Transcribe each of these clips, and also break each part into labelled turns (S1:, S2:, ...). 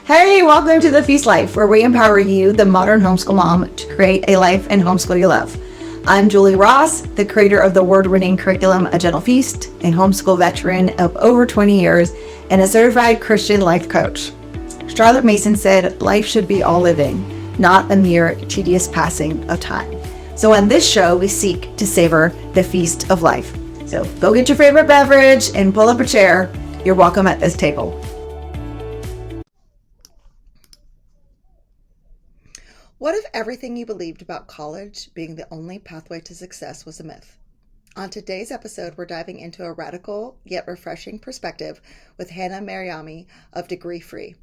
S1: Hey, welcome to The Feast Life, where we empower you, the modern homeschool mom, to create a life and homeschool you love. I'm Julie Ross, the creator of the award-winning curriculum, A Gentle Feast, a homeschool veteran of over 20 years, and a certified Christian life coach. Charlotte Mason said, life should be all living, not a mere tedious passing of time. So on this show, we seek to savor the feast of life. So go get your favorite beverage and pull up a chair. You're welcome at this table. What if everything you believed about college being the only pathway to success was a myth? On today's episode, we're diving into a radical yet refreshing perspective with Hannah Maruyama of Degree.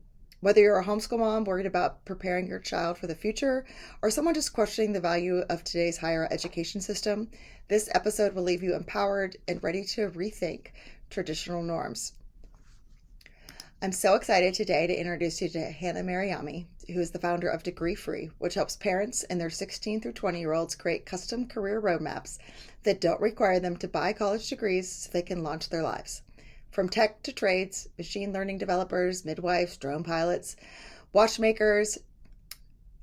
S1: Whether you're a homeschool mom worried about preparing your child for the future or someone just questioning the value of today's higher education system, this episode will leave you empowered and ready to rethink traditional norms. I'm so excited today to introduce you to Hannah Maruyama, who is the founder of Degree, which helps parents and their 16 through 20-year-olds create custom career roadmaps that don't require them to buy college degrees so they can launch their lives. From tech to trades, machine learning developers, midwives, drone pilots, watchmakers,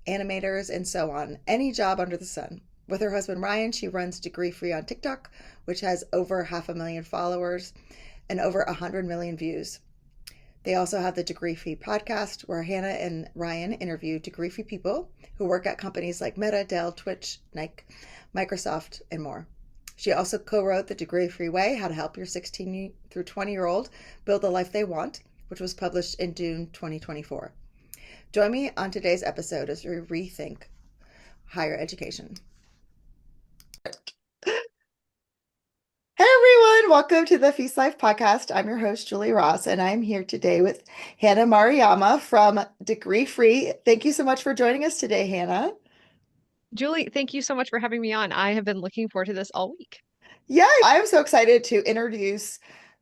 S1: animators, and so on. Any job under the sun. With her husband Ryan, she runs Degree on TikTok, which has over 500,000 followers and over 100 million views. They also have the Degree podcast, where Hannah and Ryan interview degree people who work at companies like Meta, Dell, Twitch, Nike, Microsoft, and more. She also co-wrote the Degree Way, How to Help Your 16 through 20-year-old Build the Life They Want, which was published in June 2024. Join me on today's episode as we rethink higher education. Hey everyone, welcome to the Feast Life podcast. I'm your host, Julie Ross, and I'm here today with Hannah Maruyama from Degree. Thank you so much for joining us today, Hannah.
S2: Julie, thank you so much for having me on. I have been looking forward to this all week.
S1: Yeah, I'm so excited to introduce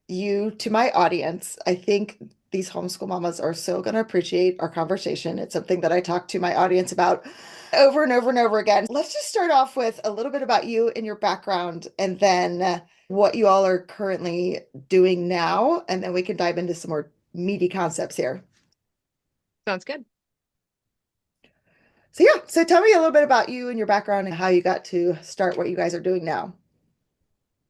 S1: you to my audience. I think these homeschool mamas are so going to appreciate our conversation. It's something that I talk to my audience about over and over and over again. Let's just start off with a little bit about you and your background, and then what you all are currently doing now, and then we can dive into some more meaty concepts here.
S2: Sounds good.
S1: So tell me a little bit about you and your background and how you got to start what you guys are doing now.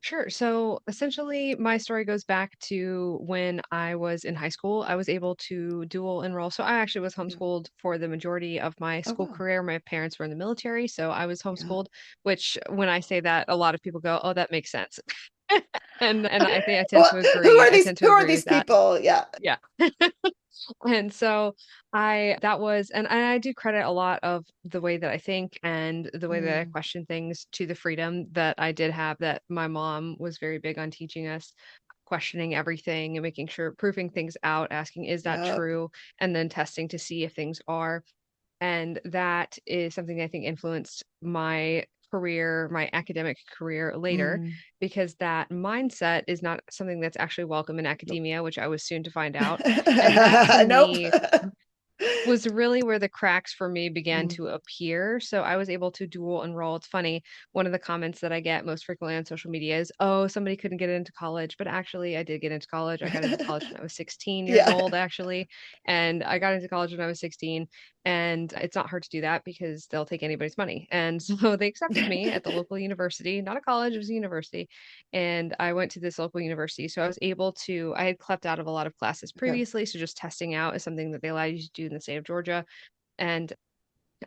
S2: Sure. So essentially, my story goes back to when I was in high school. I was able to dual enroll. So I actually was
S1: Yeah.
S2: homeschooled for the majority of my
S1: Oh,
S2: school
S1: wow.
S2: career. My parents were in the military, so I was
S1: Yeah.
S2: homeschooled, which when I say that, a lot of people go, "Oh, that makes sense." And I think I tend
S1: Well,
S2: to
S1: who
S2: agree.
S1: are
S2: I
S1: these
S2: tend to
S1: who are
S2: agree
S1: these
S2: with that.
S1: people? Yeah.
S2: Yeah. And so and I do credit a lot of the way that I think and the way that I
S1: Mm,
S2: question things to the freedom that I did have, that my mom was very big on teaching us, questioning everything and making sure, proving things out, asking, is that
S1: yep.
S2: true? And then testing to see if things are. And that is something I think influenced my career, my academic career later,
S1: Mm.
S2: because that mindset is not something that's actually welcome in
S1: Nope.
S2: academia, which I was soon to find out. And that to
S1: Nope.
S2: me was really where the cracks for me began
S1: Mm.
S2: to appear. So I was able to dual enroll. It's funny, one of the comments that I get most frequently on social media is, "Oh, somebody couldn't get into college." But actually, I did get into college. I got into college when I was 16 years
S1: Yeah.
S2: old, actually. And I got into college when I was 16. And it's not hard to do that because they'll take anybody's money. And so they accepted me at the local university, not a college, it was a university. And I went to this local university. So I was able to, I had clept out of a lot of classes
S1: Okay.
S2: previously. So just testing out is something that they allow you to do in the state of Georgia. And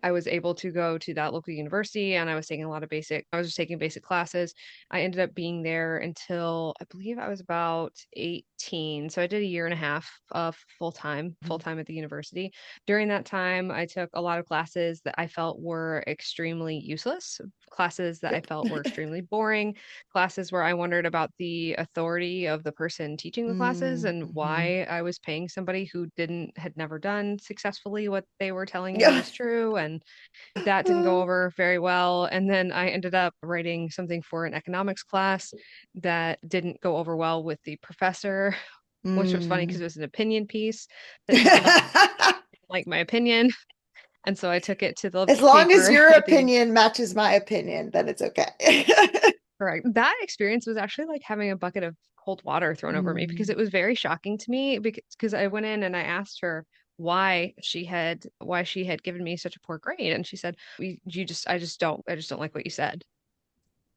S2: I was able to go to that local university, and I was just taking basic classes. I ended up being there until I believe I was about 18. So I did a year and a half of full
S1: Mm.
S2: time at the university. During that time, I took a lot of classes that I felt were extremely useless, classes that I
S1: Yep.
S2: felt were extremely boring, classes where I wondered about the authority of the person teaching the classes
S1: Mm,
S2: and
S1: mhm.
S2: why I was paying somebody who had never done successfully what they were telling me
S1: Yeah.
S2: was true. And that didn't go over very well. And then I ended up writing something for an economics class that didn't go over well with the professor, which was funny because
S1: Mm.
S2: it was an opinion piece that she didn't like my opinion. And so I took it to the
S1: As long as
S2: paper
S1: your
S2: at the
S1: opinion matches my opinion, then it's okay.
S2: correct. That experience was actually like having a bucket of cold water thrown over me because
S1: Mm.
S2: it was very shocking to me because I went in and I asked her, why she had given me such a poor grade. And she said, I just don't like what you said.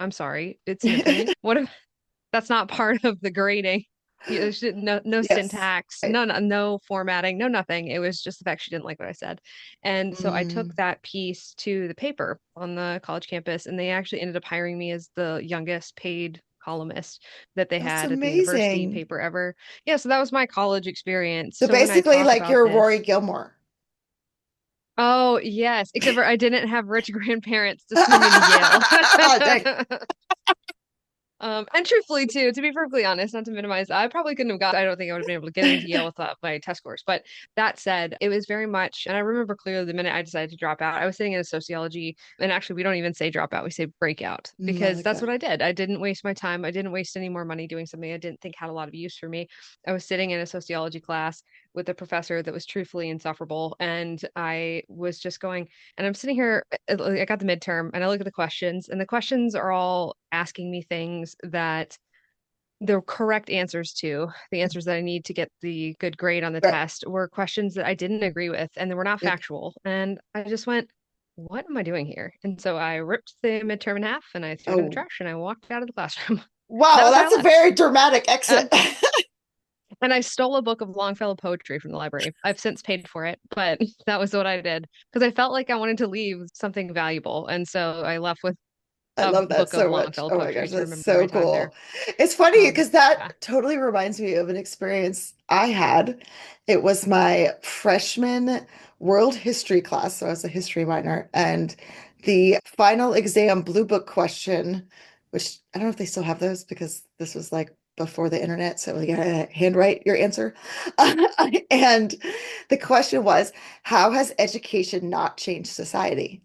S2: I'm sorry. It's an opinion. What if that's not part of the grading? No
S1: Yes.
S2: syntax,
S1: Right.
S2: no formatting, no nothing. It was just the fact she didn't like what I said. And so I took
S1: Mm,
S2: that piece to the paper on the college campus, and they actually ended up hiring me as the youngest paid columnist that they
S1: that's
S2: had at the university
S1: amazing.
S2: paper ever. Yeah, so that was my college experience.
S1: So
S2: So when I
S1: basically,
S2: talk
S1: like
S2: about
S1: you're Rory
S2: this,
S1: Gilmore.
S2: oh yes, except for I didn't have rich grandparents to send me to Yale.
S1: Dang.
S2: And truthfully, too, to be perfectly honest, not to minimize, I probably couldn't have got, I don't think I would have been able to get into Yale with my test scores. But that said, it was very much, and I remember clearly the minute I decided to drop out, I was sitting in a sociology, and actually, we don't even say dropout, we say breakout,
S1: I
S2: because
S1: like
S2: that's what
S1: that.
S2: I did. I didn't waste my time. I didn't waste any more money doing something I didn't think had a lot of use for me. I was sitting in a sociology class with a professor that was truthfully insufferable, and I was just going, and I'm sitting here, I got the midterm and I look at the questions, and the questions are all asking me things that the correct answers to, the answers that I need to get the good grade on the
S1: Right.
S2: test, were questions that I didn't agree with and they were not
S1: Yep.
S2: factual. And I just went, what am I doing here? And so I ripped the midterm in half and I threw it in the
S1: Oh,
S2: trash and I walked out of the classroom. That
S1: wow.
S2: was how I
S1: That's a
S2: left.
S1: very dramatic exit.
S2: Uh, and I stole a book of Longfellow poetry from the library. I've since paid for it, but that was what I did because I felt like I wanted to leave something valuable. And so I left with
S1: I
S2: a
S1: love that
S2: book of
S1: so much.
S2: Longfellow
S1: Oh my
S2: poetry
S1: gosh,
S2: to
S1: that's
S2: remember my
S1: so
S2: time there.
S1: cool. It's funny because
S2: Yeah.
S1: that totally reminds me of an experience I had. It was my freshman world history class. So I was a history minor, and the final exam blue book question, which I don't know if they still have those because this was like before the internet. So you gotta handwrite your answer. And the question was, how has education not changed society?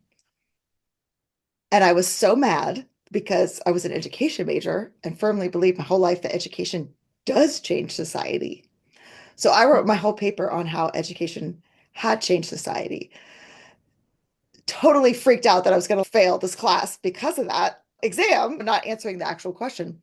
S1: And I was so mad because I was an education major and firmly believed my whole life that education does change society. So I wrote my whole paper on how education had changed society. Totally freaked out that I was going to fail this class because of that exam, not answering the actual question.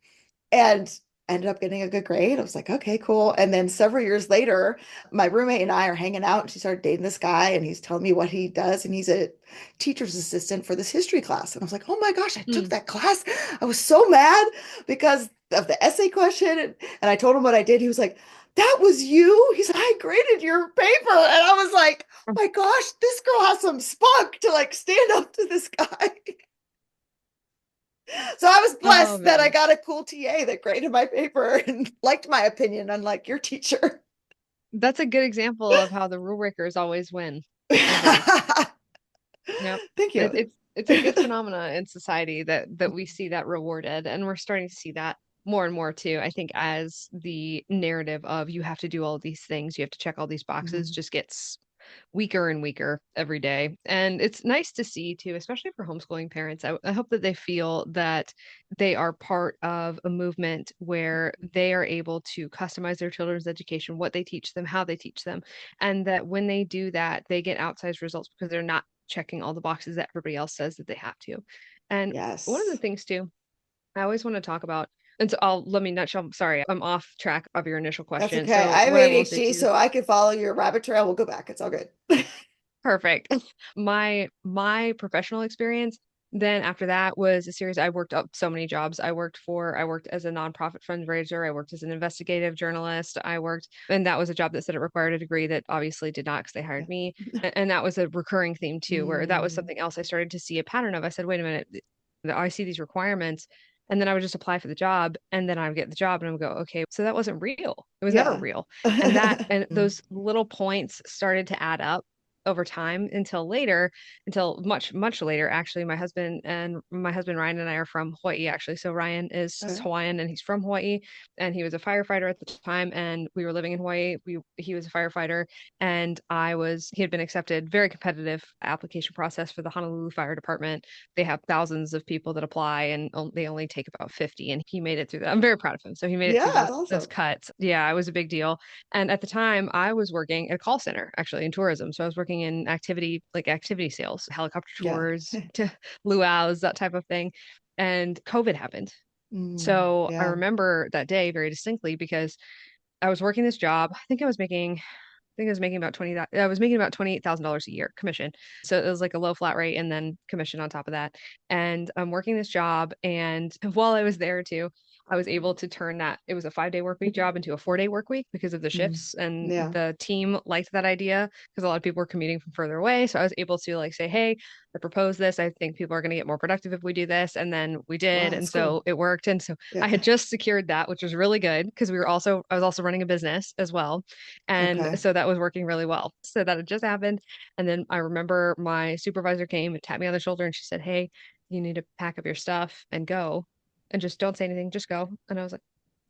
S1: And ended up getting a good grade. I was like, okay, cool. And then several years later, my roommate and I are hanging out, and she started dating this guy, and he's telling me what he does, and he's a teacher's assistant for this history class. And I was like, oh my gosh, I took
S2: Mm.
S1: that class. I was so mad because of the essay question. And I told him what I did. He was like, that was you? He's like, I graded your paper. And I was like, my gosh, this girl has some spunk to like stand up to this guy. So I was
S2: Oh
S1: blessed that I
S2: man.
S1: got a cool TA that graded my paper and liked my opinion, unlike your teacher.
S2: That's a good example of how the rule breakers always win. I think. Yep.
S1: Thank you.
S2: It's a good phenomena in society that we see that rewarded, and we're starting to see that more and more too. I think as the narrative of you have to do all these things, you have to check all these boxes
S1: Mhm.
S2: just gets weaker and weaker every day. And it's nice to see too, especially for homeschooling parents. I hope that they feel that they are part of a movement where they are able to customize their children's education, what they teach them, how they teach them, and that when they do that, they get outsized results because they're not checking all the boxes that everybody else says that they have to. And one of the
S1: Yes.
S2: things too, I always want to talk about, and so I'll let me nutshell. Sorry, I'm off track of your initial
S1: That's
S2: question.
S1: okay.
S2: So
S1: I have
S2: what I will say
S1: ADHD,
S2: too,
S1: so I can follow your rabbit trail. We'll go back. It's all good.
S2: perfect. My professional experience then after that was a series. I worked up so many jobs. I worked as a nonprofit fundraiser. I worked as an investigative journalist. And that was a job that said it required a degree that obviously did not because they hired me. And that was a recurring theme too, where that was
S1: Mm,
S2: something else I started to see a pattern of. I said, wait a minute, I see these requirements. And then I would just apply for the job and then I would get the job and I would go, okay, so that wasn't real. It was never
S1: yeah.
S2: real. And those little points started to add up over time until later, until much, much later. Actually, my husband Ryan and I are from Hawaii, actually. So Ryan is
S1: Okay.
S2: Hawaiian and he's from Hawaii and he was a firefighter at the time. And we were living in Hawaii. He was a firefighter and he had been accepted, very competitive application process for the Honolulu Fire Department. They have thousands of people that apply and they only take about 50 and he made it through that. I'm very proud of him. So he made it
S1: Yeah,
S2: through
S1: that's
S2: those
S1: awesome.
S2: cuts. Yeah, it was a big deal. And at the time, I was working at a call center, actually in tourism. So I was working in activity sales, helicopter
S1: Yeah.
S2: tours, to luau's, that type of thing. And COVID happened. So I
S1: Yeah.
S2: remember that day very distinctly because I was working this job. I think I was making think I was making about 20, I was making about $28,000 a year commission. So it was like a low flat rate and then commission on top of that. And I'm working this job. And while I was there too, I was able to turn that, it was a 5-day work week job into a 4-day work week because of the
S1: Mm.
S2: shifts. And
S1: Yeah.
S2: the team liked that idea because a lot of people were commuting from further away. So I was able to like say, hey, I propose this. I think people are going to get more productive if we do this. And then we did.
S1: Wow,
S2: And
S1: that's cool.
S2: so it worked. And so
S1: Yeah.
S2: I had just secured that, which was really good because I was also running a business as well. And
S1: Okay.
S2: so that was working really well. So that had just happened. And then I remember my supervisor came and tapped me on the shoulder and she said, hey, you need to pack up your stuff and go and just don't say anything, just go. And I was like,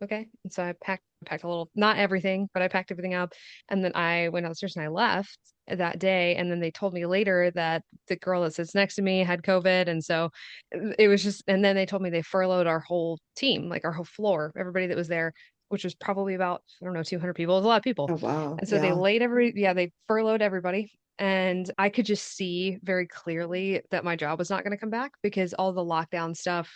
S2: okay. And so I packed a little, not everything, but I packed everything up. And then I went downstairs and I left that day. And then they told me later that the girl that sits next to me had COVID. And so it was just, and then they told me they furloughed our whole team, like our whole floor, everybody that was there, which was probably about, I don't know, 200 people. It was a lot of people.
S1: Oh, wow.
S2: And so
S1: Yeah.
S2: they furloughed everybody. And I could just see very clearly that my job was not going to come back because all the lockdown stuff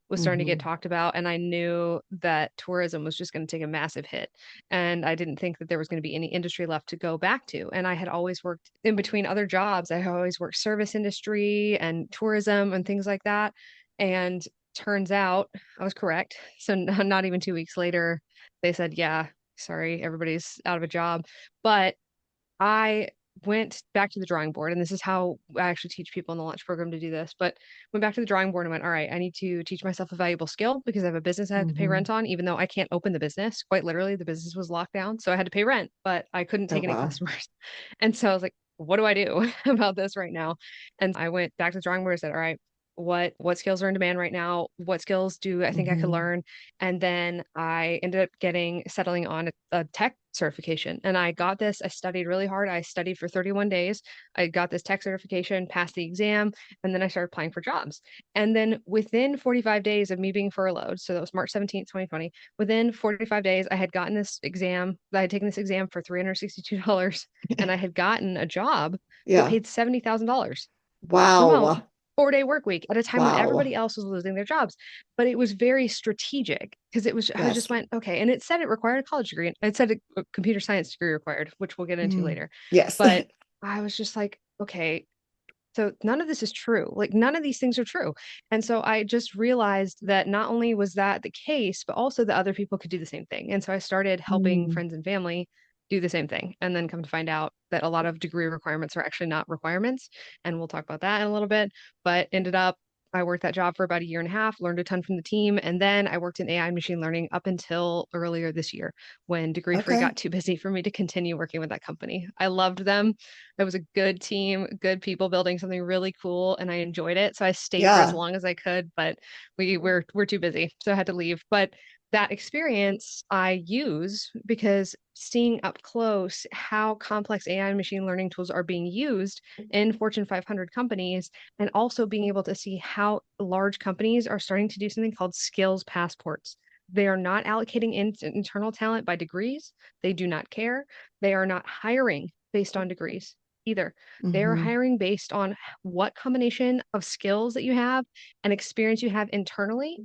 S2: was starting to get
S1: Hmm.
S2: talked about. And I knew that tourism was just going to take a massive hit. And I didn't think that there was going to be any industry left to go back to. And I had always worked in between other jobs. I had always worked service industry and tourism and things like that. And turns out I was correct. So not even 2 weeks later, they said, yeah, sorry, everybody's out of a job. But I went back to the drawing board, and this is how I actually teach people in the launch program to do this. But went back to the drawing board and went, all right, I need to teach myself a valuable skill because I have a business I have to pay
S1: Hmm.
S2: rent on, even though I can't open the business. Quite literally, the business was locked down. So I had to pay rent, but I couldn't
S1: Oh,
S2: take any
S1: wow.
S2: customers. And so I was like, what do I do about this right now? And I went back to the drawing board and said, all right, what skills are in demand right now? What skills do I think I could
S1: Hmm.
S2: learn? And then I ended up settling on a tech certification. And I got this, I studied really hard. I studied for 31 days. I got this tech certification, passed the exam, and then I started applying for jobs. And then within 45 days of me being furloughed, so that was March 17th, 2020, within 45 days, I had gotten this exam, I had taken this exam for $362, and I had gotten a job that
S1: Yeah.
S2: paid $70,000 remote
S1: Wow.
S2: 4-day work week at a time when
S1: Wow.
S2: everybody else was losing their jobs. But it was very strategic because I just
S1: Yes.
S2: went, okay. And it said it required a college degree. It said a computer science degree required, which we'll get into
S1: Mm.
S2: later.
S1: Yes.
S2: But I was just like, okay, so none of this is true. Like none of these things are true. And so I just realized that not only was that the case, but also that other people could do the same thing. And so I started helping
S1: Mm.
S2: friends and family do the same thing. And then come to find out that a lot of degree requirements are actually not requirements. And we'll talk about that in a little bit. But ended up I worked that job for about a year and a half, learned a ton from the team, and then I worked in AI and machine learning up until earlier this year when Degree Free
S1: Okay.
S2: got too busy for me to continue working with that company. I loved them. It was a good team, good people building something really cool, and I enjoyed it. So I stayed for as
S1: Yeah.
S2: long as I could, but we're too busy, so I had to leave. But that experience I use because seeing up close how complex AI and machine learning tools are being used in Fortune 500 companies, and also being able to see how large companies are starting to do something called skills passports. They are not allocating internal talent by degrees. They do not care. They are not hiring based on degrees either. They are
S1: Hmm.
S2: hiring based on what combination of skills that you have and experience you have internally,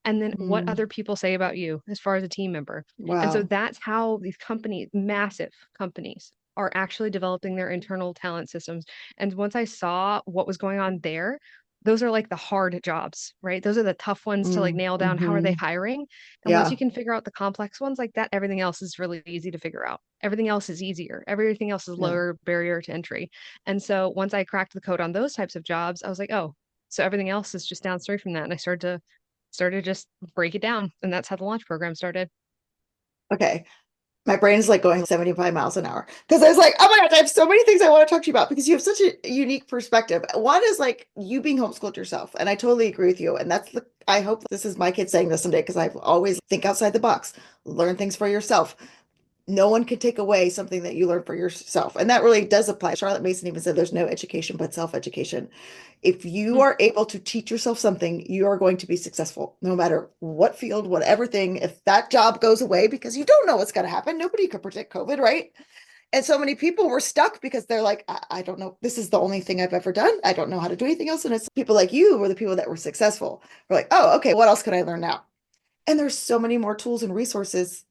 S2: and then what
S1: Mm.
S2: other people say about you as far as a team member. And so
S1: Wow.
S2: that's how these companies, massive companies, are actually developing their internal talent systems. And once I saw what was going on there, those are like the hard jobs, right? Those are the tough ones to like
S1: Mm.
S2: nail down. How are they
S1: Hmm.
S2: hiring? And once you
S1: Yeah.
S2: can figure out the complex ones like that, everything else is really easy to figure out. Everything else is easier. Everything else is
S1: Yeah.
S2: lower barrier to entry. And so once I cracked the code on those types of jobs, I was like, oh, so everything else is just downstream from that. And I started to just break it down. And that's how the launch program started.
S1: Okay. My brain is like going 75 miles an hour because I was like, oh my gosh, I have so many things I want to talk to you about because you have such a unique perspective. One is like you being homeschooled yourself, and I totally agree with you. And I hope this is my kid saying this someday because I've always think outside the box, learn things for yourself. No one can take away something that you learn for yourself. And that really does apply. Charlotte Mason even said there's no education but self-education. If you
S2: Mm,
S1: are able to teach yourself something, you are going to be successful no matter what field, whatever thing. If that job goes away because you don't know what's going to happen, nobody could predict COVID, right? And so many people were stuck because they're like, I don't know. This is the only thing I've ever done. I don't know how to do anything else. And it's people like you were the people that were successful. We're like, oh, okay, what else could I learn now? And there's so many more tools and resources.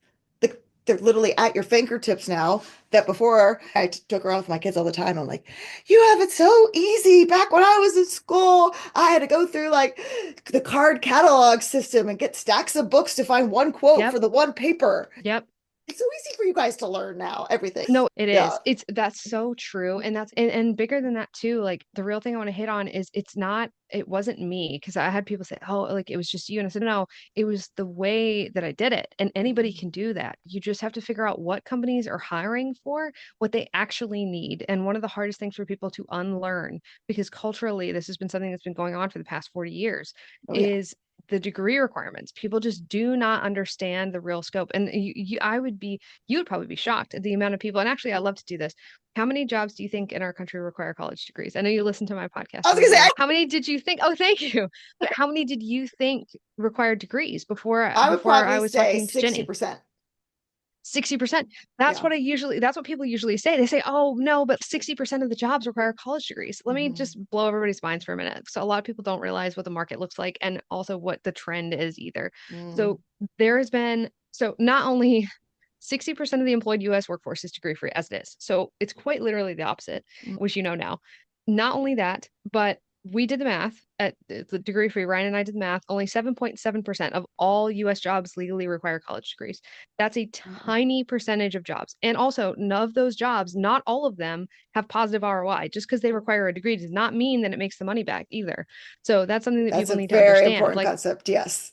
S1: The they're literally at your fingertips now. That before I took around with my kids all the time. I'm like, you have it so easy. Back when I was in school, I had to go through like the card catalog system and get stacks of books to find one quote
S2: Yep.
S1: for the one paper.
S2: Yep.
S1: It's so easy for you guys to learn now, everything.
S2: No, it
S1: Yeah.
S2: is. That's so true. And and bigger than that too, like the real thing I want to hit on is it wasn't me because I had people say, "Oh, like it was just you." And I said, "No, it was the way that I did it." And anybody
S1: Mhm.
S2: can do that. You just have to figure out what companies are hiring for, what they actually need. And one of the hardest things for people to unlearn, because culturally this has been something that's been going on for the past 40 years,
S1: Oh, yeah.
S2: is the degree requirements. People just do not understand the real scope. And you would probably be shocked at the amount of people. And actually, I love to do this. How many jobs do you think in our country require college degrees? I know you listen to my podcast,
S1: I
S2: so
S1: was
S2: maybe
S1: gonna
S2: you
S1: say,
S2: know. How many did you think? Oh, thank you. But how many did you think required degrees
S1: I would
S2: before I
S1: probably
S2: was
S1: say
S2: talking to Jenny?
S1: 60%.
S2: 60%.
S1: Yeah.
S2: That's what people usually say. They say, "Oh, no, but 60% of the jobs require college degrees." Let me
S1: Hmm.
S2: just blow everybody's minds for a minute. So a lot of people don't realize what the market looks like and also what the trend is either.
S1: Mm.
S2: So there has been so not only 60% of the employed US workforce is degree free as it is. So it's quite literally the opposite,
S1: Mm.
S2: which you know now. Not only that, but we did the math at the degree free. Ryan and I did the math. Only 7.7% of all US jobs legally require college degrees. That's a
S1: Wow.
S2: tiny percentage of jobs. And also, none of those jobs, not all of them have positive ROI. Just because they require a degree does not mean that it makes the money back either. So that's something that
S1: That's
S2: people
S1: a
S2: need to
S1: very
S2: understand.
S1: important
S2: Like,
S1: concept. Yes.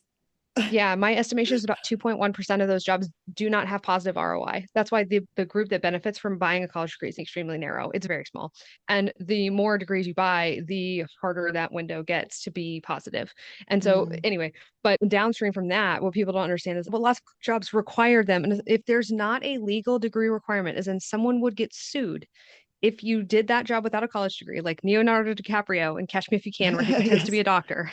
S2: yeah, my estimation is about 2.1% of those jobs do not have positive ROI. That's why the group that benefits from buying a college degree is extremely narrow. It's very small. And the more degrees you buy, the harder that window gets to be positive. And so
S1: Mm.
S2: anyway, but downstream from that, what people don't understand is well, lots of jobs require them. And if there's not a legal degree requirement, as in someone would get sued if you did that job without a college degree, like Leonardo DiCaprio in Catch Me If You Can, where he pretends to be
S1: Yes.
S2: a doctor.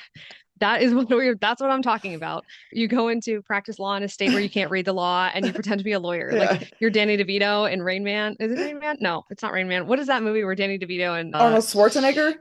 S2: That's what I'm talking about. You go into practice law in a state where you can't read the law and you pretend to be a lawyer. Like
S1: Yeah.
S2: you're Danny DeVito in Rain Man. Is it Rain Man? No, it's not Rain Man. What is that movie where Danny DeVito and
S1: Arnold Schwarzenegger.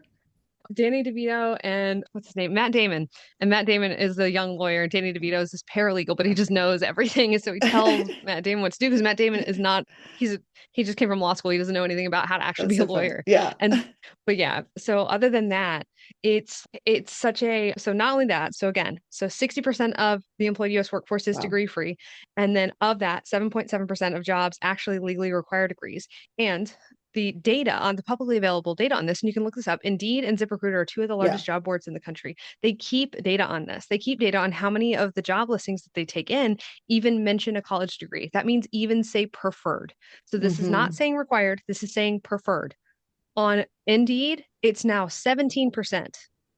S2: Danny DeVito and what's his name? Matt Damon. And Matt Damon is the young lawyer. And Danny DeVito is this paralegal, but he just knows everything. And so he tells Matt Damon what to do because Matt Damon is not, he just came from law school. He doesn't know anything about how to actually
S1: That's
S2: be a
S1: so funny.
S2: lawyer.
S1: Yeah.
S2: And, but yeah, so other than that, it's such a, so not only that, so again, so 60% of the employed US workforce is
S1: Wow.
S2: degree free. And then of that, 7.7% of jobs actually legally require degrees. And the data on the publicly available data on this, and you can look this up. Indeed and ZipRecruiter are two of the
S1: Yeah.
S2: largest job boards in the country. They keep data on this. They keep data on how many of the job listings that they take in even mention a college degree. That means even say preferred. So this is not
S1: Hmm.
S2: saying required. This is saying preferred. On Indeed, it's now 17%.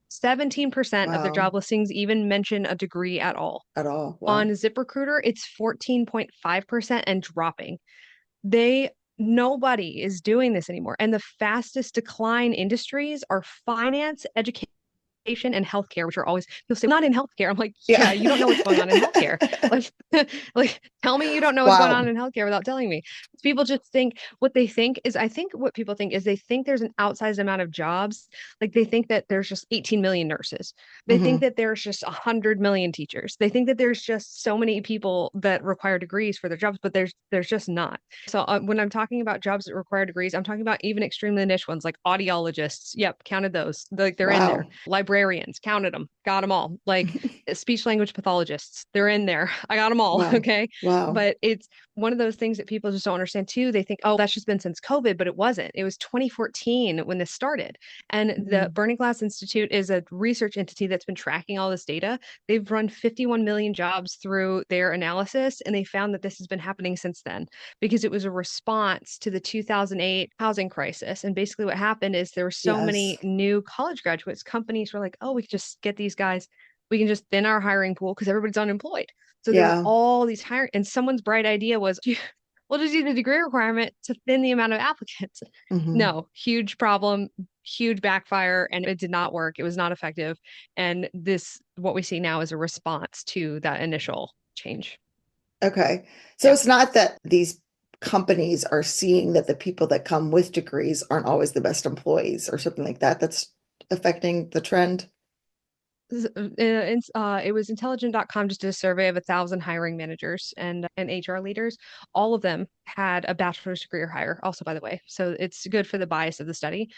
S2: 17% of their
S1: Wow.
S2: job listings even mention a degree at all.
S1: At all.
S2: On
S1: Wow.
S2: ZipRecruiter, it's 14.5% and dropping. They Nobody is doing this anymore. And the fastest decline industries are finance, education, and healthcare, which are always people say, not in healthcare. I'm like, yeah,
S1: Yeah.
S2: you don't know what's going on in healthcare. Like, like tell me you don't know what's going on
S1: Wow.
S2: in healthcare without telling me. People just think what they think is, I think what people think is they think there's an outsized amount of jobs. Like they think that there's just 18 million nurses. They think
S1: Hmm.
S2: that there's just 100 million teachers. They think that there's just so many people that require degrees for their jobs, but there's just not. So when I'm talking about jobs that require degrees, I'm talking about even extremely niche ones like audiologists. Yep, counted those. Like they're in there.
S1: Wow.
S2: Librarians, counted them, got them all. Like speech language pathologists, they're in there. I got them all.
S1: Wow.
S2: Okay.
S1: Wow.
S2: But it's one of those things that people just don't understand too. They think, oh, that's just been since COVID, but it wasn't. It was 2014 when this started. And the
S1: Mhm.
S2: Burning Glass Institute is a research entity that's been tracking all this data. They've run 51 million jobs through their analysis, and they found that this has been happening since then because it was a response to the 2008 housing crisis. And basically, what happened is there were so
S1: Yes.
S2: many new college graduates, companies were like, oh, we could just get these guys, we can just thin our hiring pool because everybody's unemployed. So there was
S1: Yeah.
S2: all these hiring, and someone's bright idea was, we'll just use the degree requirement to thin the amount of applicants.
S1: Hmm.
S2: No, huge problem, huge backfire, and it did not work. It was not effective. And what we see now is a response to that initial change.
S1: Okay. So
S2: Yeah.
S1: it's not that these companies are seeing that the people that come with degrees aren't always the best employees or something like that. That's affecting the trend.
S2: It was intelligent.com just did a survey of 1,000 hiring managers and HR leaders. All of them had a bachelor's degree or higher, also, by the way. So it's good for the bias of the study.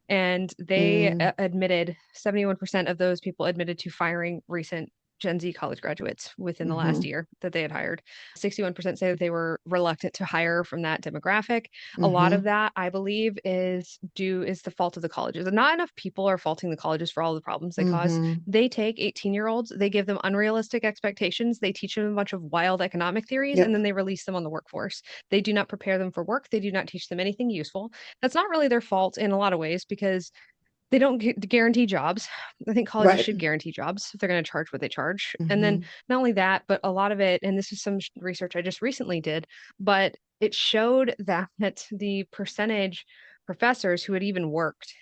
S2: And they
S1: Mm,
S2: admitted 71% of those people admitted to firing recent Gen Z college graduates within the last
S1: mm-hmm,
S2: year that they had hired. 61% say that they were reluctant to hire from that demographic. A lot of
S1: mm-hmm,
S2: that, I believe, is the fault of the colleges. And not enough people are faulting the colleges for all the problems they cause.
S1: mm-hmm.
S2: They take 18-year-olds, they give them unrealistic expectations, they teach them a bunch of wild economic theories, and
S1: Yep.
S2: then they release them on the workforce. They do not prepare them for work. They do not teach them anything useful. That's not really their fault in a lot of ways because they don't guarantee jobs. I think colleges
S1: Right.
S2: should guarantee jobs if they're going to charge what they charge. And then
S1: Mm-hmm.
S2: not only that, but a lot of it, and this is some research I just recently did, but it showed that the percentage professors who had even worked,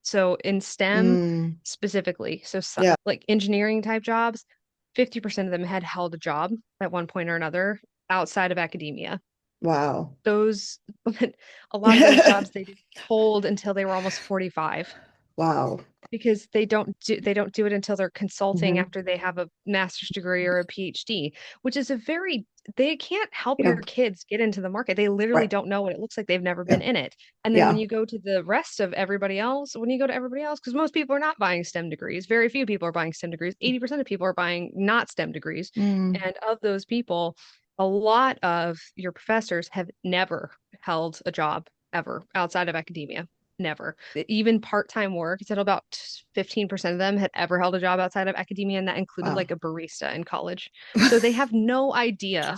S2: so in STEM
S1: Mm,
S2: specifically, so
S1: yeah.
S2: like engineering type jobs, 50% of them had held a job at one point or another outside of academia.
S1: Wow.
S2: Those, but a lot of those jobs they didn't hold until they were almost 45
S1: Wow.
S2: because they don't do it until they're consulting
S1: Mm-hmm.
S2: after they have a master's degree or a PhD, which is a very they can't help your
S1: Yeah.
S2: kids get into the market. They literally
S1: Right.
S2: don't know what it looks like. They've never
S1: Yeah.
S2: been in it. And then when
S1: Yeah.
S2: you go to the rest of everybody else, when you go to everybody else, because most people are not buying STEM degrees, very few people are buying STEM degrees. 80% of people are buying not STEM degrees.
S1: Mm,
S2: And of those people, a lot of your professors have never held a job ever outside of academia. Never. Even part-time work, it said about 15% of them had ever held a job outside of academia, and that included
S1: wow.
S2: like a barista in college. So they have no idea.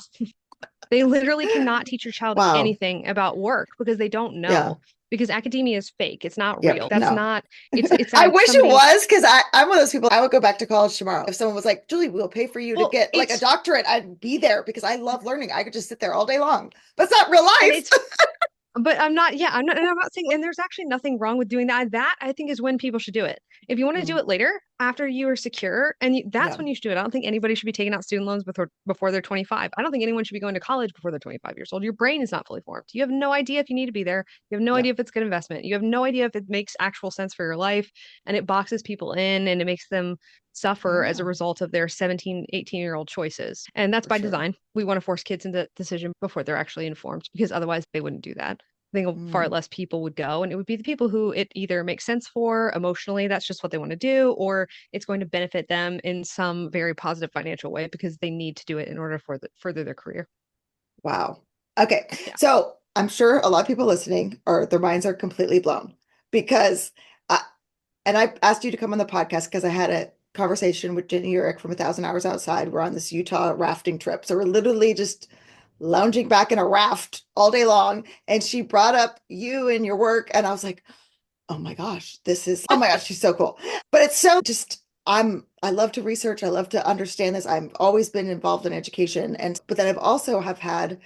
S2: They literally cannot teach your child
S1: Wow.
S2: anything about work because they don't
S1: Yeah.
S2: know. Because academia is fake. It's not
S1: Yep.
S2: real. That's
S1: No.
S2: not, it's
S1: I
S2: like
S1: wish it
S2: somebody,
S1: was because I'm one of those people. I would go back to college tomorrow. If someone was like, Julie, we'll pay for you to
S2: well,
S1: get like a
S2: it's,
S1: doctorate, I'd be there because I love learning. I could just sit there all day long. But it's not real
S2: and
S1: life.
S2: it's But I'm not, yeah, I'm not saying, and there's actually nothing wrong with doing that. That I think is when people should do it. If you want to do
S1: Mm,
S2: it later, after you are secure, and that's
S1: yeah.
S2: when you should do it. I don't think anybody should be taking out student loans before they're 25. I don't think anyone should be going to college before they're 25 years old. Your brain is not fully formed. You have no idea if you need to be there. You have no
S1: Yeah.
S2: idea if it's good investment. You have no idea if it makes actual sense for your life, and it boxes people in and it makes them
S1: Oh
S2: suffer as a
S1: yeah.
S2: result of their 17, 18-year-old choices. And that's
S1: For
S2: by
S1: sure.
S2: design. We want to force kids into decision before they're actually informed because otherwise they wouldn't do that. I think far
S1: Mm,
S2: less people would go, and it would be the people who it either makes sense for emotionally, that's just what they want to do, or it's going to benefit them in some very positive financial way because they need to do it in order for further their career.
S1: wow. Okay.
S2: Yeah.
S1: So I'm sure a lot of people listening or their minds are completely blown because and I asked you to come on the podcast because I had a conversation with Jenny Urick from 1,000 Hours Outside. We're on this Utah rafting trip. So we're literally just lounging back in a raft all day long. And she brought up you and your work. And I was like, oh my gosh, oh my gosh, she's so cool. But it's so just, I love to research. I love to understand this. I've always been involved in education. But then I've also have had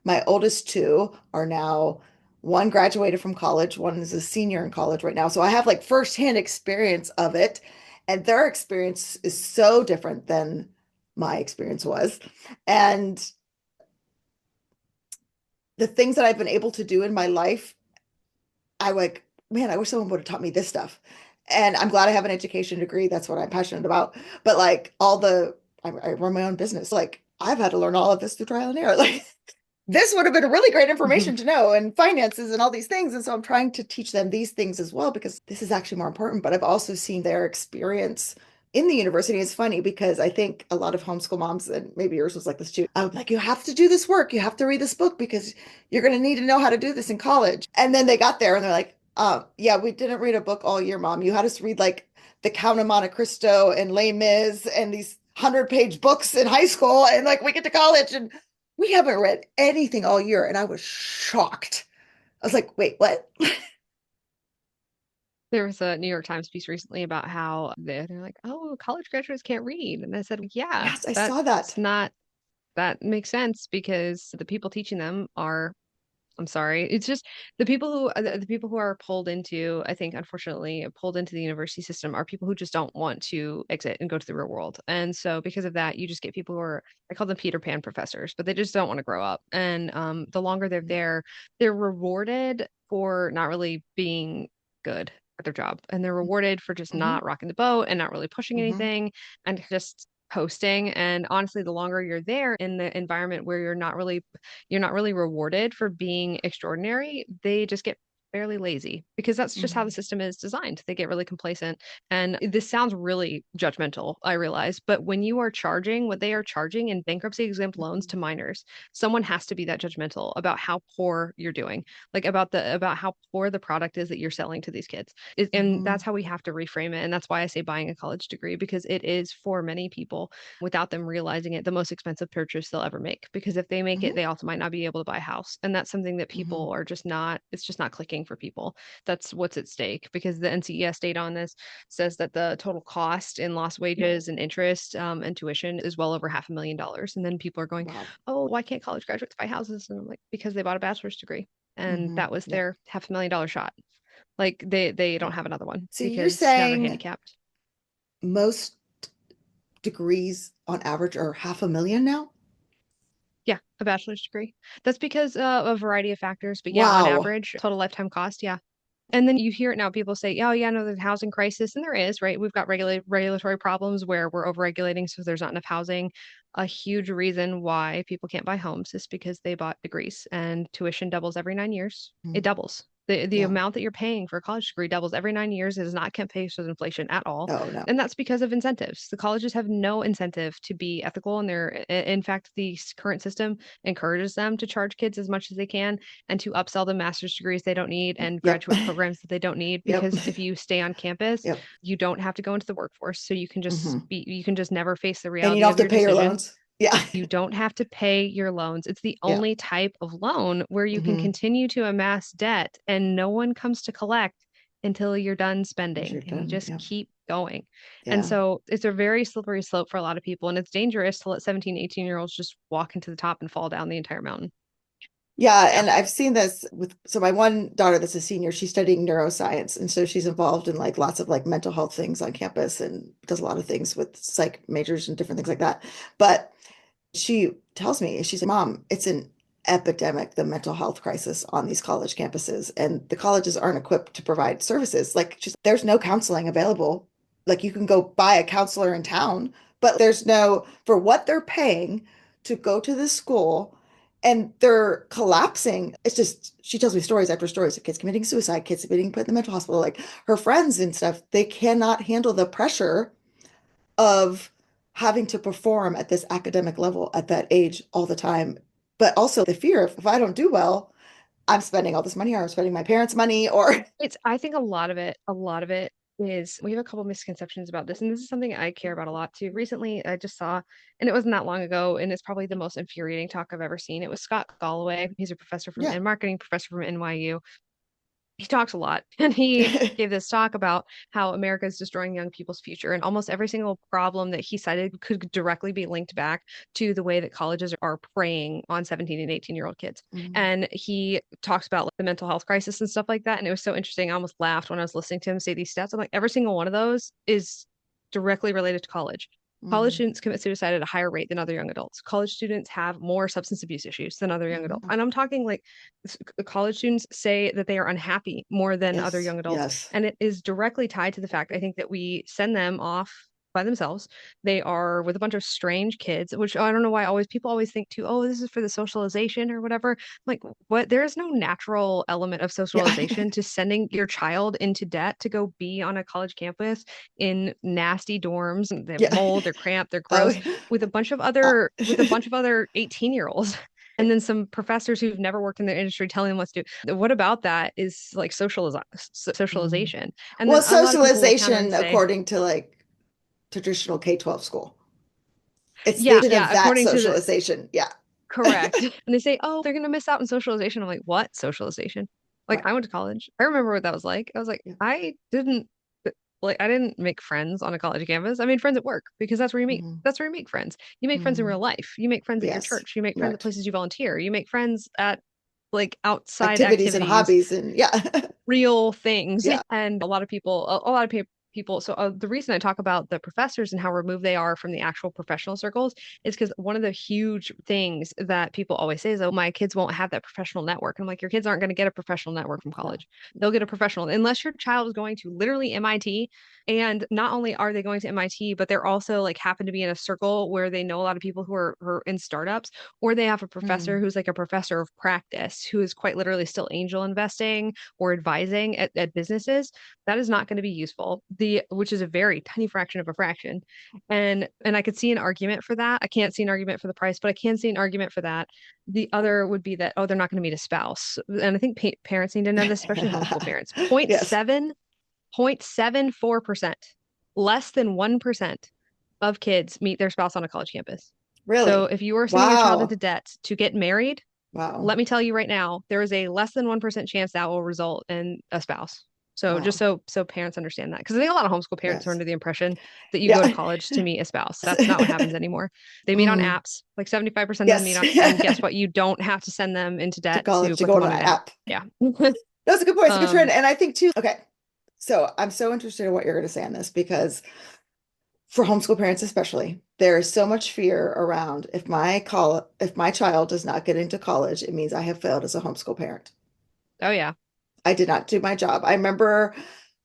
S1: my oldest two are now one graduated from college, one is a senior in college right now. So I have like firsthand experience of it. And their experience is so different than my experience was. And the things that I've been able to do in my life, I like, man, I wish someone would have taught me this stuff. And I'm glad I have an education degree. That's what I'm passionate about. But like I run my own business. Like I've had to learn all of this through trial and error. Like this would have been really great information to know and finances and all these things. And so I'm trying to teach them these things as well because this is actually more important. But I've also seen their experience in the university. It's funny because I think a lot of homeschool moms, and maybe yours was like this too. I'm like, you have to do this work. You have to read this book because you're going to need to know how to do this in college. And then they got there and they're like, yeah, we didn't read a book all year, mom. You had us read like The Count of Monte Cristo and Les Mis and these 100-page books in high school. And like we get to college and we haven't read anything all year. And I was shocked. I was like, wait, what?
S2: There was a New York Times piece recently about how they're like, oh, college graduates can't read. And I said, yeah,
S1: Yes, I
S2: that's
S1: saw that.
S2: not, that makes sense because the people teaching them are I'm sorry. It's just the people who are pulled into, I think, unfortunately, pulled into the university system are people who just don't want to exit and go to the real world. And so because of that, you just get people who are, I call them Peter Pan professors, but they just don't want to grow up. And the longer they're there, they're rewarded for not really being good. at their job, and they're rewarded for just
S1: Mm-hmm.
S2: not rocking the boat and not really pushing
S1: Mm-hmm.
S2: anything and just coasting. And honestly, the longer you're there in the environment where you're not really rewarded for being extraordinary, they just get fairly lazy because that's just how the
S1: Mm-hmm.
S2: system is designed. They get really complacent. And this sounds really judgmental, I realize, but when you are charging what they are charging in bankruptcy exempt loans to minors, someone has to be that judgmental about how poor you're doing, like about how poor the product is that you're selling to these kids. And
S1: Mm-hmm.
S2: that's how we have to reframe it. And that's why I say buying a college degree, because it is for many people, without them realizing it, the most expensive purchase they'll ever make. Because if they make it,
S1: Mm-hmm.
S2: they also might not be able to buy a house. And that's something that
S1: Mm-hmm.
S2: people are just not, it's just not clicking for people. That's what's at stake, because the NCES data on this says that the total cost in lost wages and interest and tuition is well over $500,000. And then people are going,
S1: Wow.
S2: oh, why can't college graduates buy houses? And I'm like, because they bought a bachelor's degree. And
S1: Mm-hmm.
S2: that was
S1: Yep.
S2: their $500,000 shot. Like they don't
S1: Yep.
S2: have another one
S1: So you're
S2: because now they're
S1: saying
S2: handicapped.
S1: most degrees on average are 500,000 now?
S2: Yeah, a bachelor's degree. That's because of a variety of factors, but yeah, on
S1: Wow.
S2: average, total lifetime cost, yeah. And then you hear it now, people say, oh, yeah, no, there's a housing crisis. And there is, right? We've got regulatory problems where we're overregulating, so there's not enough housing. A huge reason why people can't buy homes is because they bought degrees, and tuition doubles every 9 years. It
S1: Mhm.
S2: doubles. The
S1: Yeah.
S2: amount that you're paying for a college degree doubles every 9 years. It is not kept pace with inflation at all.
S1: Oh, no.
S2: And that's because of incentives. The colleges have no incentive to be ethical. And in fact, the current system encourages them to charge kids as much as they can and to upsell them master's degrees they don't need and
S1: Yep.
S2: graduate programs that they don't need,
S1: Yep.
S2: because if you stay on campus,
S1: Yep.
S2: you don't have to go into the workforce. So
S1: Hmm.
S2: you can just never face the
S1: And you
S2: reality
S1: don't have
S2: of
S1: to
S2: your
S1: pay your
S2: decision.
S1: loans. Yeah.
S2: You don't have to pay your loans. It's the
S1: Yeah.
S2: only type of loan where you can
S1: Hmm.
S2: continue to amass debt and no one comes to collect until you're done
S1: Once
S2: spending
S1: you're
S2: and you
S1: done.
S2: just
S1: Yep.
S2: keep going. And
S1: Yeah.
S2: so it's a very slippery slope for a lot of people. And it's dangerous to let 17, 18-year-olds just walk into the top and fall down the entire mountain.
S1: Yeah,
S2: Yeah.
S1: and I've seen this with so my one daughter that's a senior, she's studying neuroscience, and so she's involved in like lots of like mental health things on campus and does a lot of things with psych majors and different things like that. But she tells me, she's like, Mom, it's an epidemic, the mental health crisis on these college campuses, and the colleges aren't equipped to provide services. Like, just there's no counseling available. Like, you can go buy a counselor in town, but there's no, for what they're paying to go to this school, and they're collapsing. It's just, she tells me stories after stories of kids committing suicide, kids being put in the mental hospital, like her friends and stuff, they cannot handle the pressure of having to perform at this academic level at that age all the time. But also the fear of if I don't do well, I'm spending all this money or I'm spending my parents' money or
S2: I think a lot of it is, we have a couple misconceptions about this, and this is something I care about a lot too. Recently, I just saw, and it wasn't that long ago, and it's probably the most infuriating talk I've ever seen. It was Scott Galloway. He's a professor from
S1: yeah.
S2: and marketing professor from NYU. He talks a lot, and he gave this talk about how America is destroying young people's future, and almost every single problem that he cited could directly be linked back to the way that colleges are preying on 17 and 18-year-old kids.
S1: Mhm.
S2: And he talks about like, the mental health crisis and stuff like that, and it was so interesting. I almost laughed when I was listening to him say these stats. I'm like, every single one of those is directly related to college. College
S1: Mhm.
S2: students commit suicide at a higher rate than other young adults. College students have more substance abuse issues than other young adults.
S1: Mhm.
S2: And I'm talking like college students say that they are unhappy more than other
S1: Yes.
S2: young adults.
S1: Yes.
S2: And it is directly tied to the fact, I think, that we send them off by themselves. They are with a bunch of strange kids, which I don't know why always people always think too, oh, this is for the socialization or whatever. Like, what? There is no natural element of
S1: Yeah.
S2: socialization to sending your child into debt to go be on a college campus in nasty dorms. They have
S1: Yeah.
S2: mold, they're cramped, they're
S1: Oh,
S2: gross, with a bunch of
S1: uh,
S2: other 18-year-olds. And then some professors who've never worked in their industry telling them what to do. What about that is like
S1: mhm.
S2: socialization? And
S1: Well,
S2: then a lot of people will counter and
S1: socialization
S2: say,
S1: according to like traditional K-12 school. It's the
S2: yeah,
S1: opposite of
S2: yeah,
S1: that
S2: according to the
S1: socialization. Yeah.
S2: correct. And they say, oh, they're gonna miss out on socialization. I'm like, what socialization? Like,
S1: Right.
S2: I went to college. I remember what that was like. I was like,
S1: Yeah.
S2: I didn't make friends on a college campus. I made friends at work because
S1: Hmm.
S2: that's where you make friends. You make friends in
S1: Hmm.
S2: real life. You make friends at your
S1: Yes.
S2: church. You make friends at
S1: Right.
S2: places you volunteer. You make friends at like outside
S1: Activities and
S2: activities,
S1: hobbies and yeah.
S2: real things.
S1: Yeah.
S2: And a lot of people people. So the reason I talk about the professors and how removed they are from the actual professional circles is because one of the huge things that people always say is, oh, my kids won't have that professional network. I'm like, your kids aren't going to get a professional network from
S1: No.
S2: college. They'll get a professional, unless your child is going to literally MIT. And not only are they going to MIT, but they're also like happen to be in a circle where they know a lot of people who are in startups, or they have a professor
S1: Mm.
S2: who's like a professor of practice who is quite literally still angel investing or advising at businesses. That is not going to be useful. The which is a very tiny fraction of a fraction. And I could see an argument for that. I can't see an argument for the price, but I can see an argument for that. The other would be that, oh, they're not going to meet a spouse. And I think parents need to know this, especially homeschool parents.
S1: Yes.
S2: 0.74%, less than 1% of kids meet their spouse on a college campus. So
S1: Really?
S2: if you are sending your child into
S1: Wow.
S2: debt to get married,
S1: Wow.
S2: let me tell you right now, there is a less than 1% chance that will result in a spouse. So just
S1: Wow.
S2: so parents understand that. Because I think a lot of homeschool parents are
S1: Yes.
S2: under the impression that you go to
S1: Yeah.
S2: college to meet a spouse. That's not what happens anymore. They meet on
S1: Mm.
S2: apps. Like 75% of them meet
S1: Yes.
S2: on, and guess what? You don't have to send them into
S1: To
S2: debt
S1: college
S2: to
S1: to
S2: put
S1: go
S2: them
S1: to
S2: on an
S1: that
S2: app.
S1: app.
S2: Yeah.
S1: That's a good point. It's a good trend.
S2: Um,
S1: And I think too, okay. So I'm so interested in what you're going to say on this because for homeschool parents especially, there is so much fear around if my child does not get into college, it means I have failed as a homeschool parent.
S2: oh yeah.
S1: I did not do my job. I remember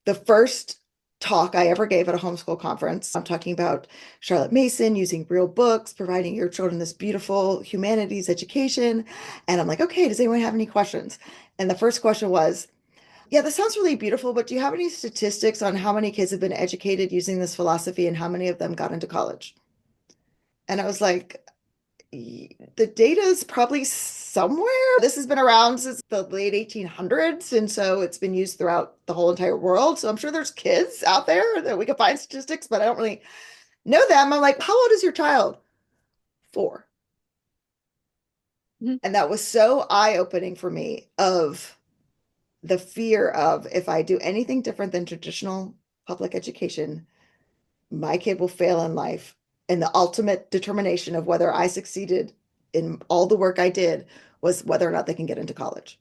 S1: the first talk I ever gave at a homeschool conference. I'm talking about Charlotte Mason using real books, providing your children this beautiful humanities education. And I'm like, okay, does anyone have any questions? And the first question was, yeah, this sounds really beautiful, but do you have any statistics on how many kids have been educated using this philosophy and how many of them got into college? And I was like, the data is probably somewhere. This has been around since the late 1800s, and so it's been used throughout the whole entire world. So I'm sure there's kids out there that we can find statistics, but I don't really know them. I'm like, how old is your child? 4.
S2: Mhm.
S1: And that was so eye-opening for me of the fear of if I do anything different than traditional public education, my kid will fail in life. And the ultimate determination of whether I succeeded in all the work I did was whether or not they can get into college.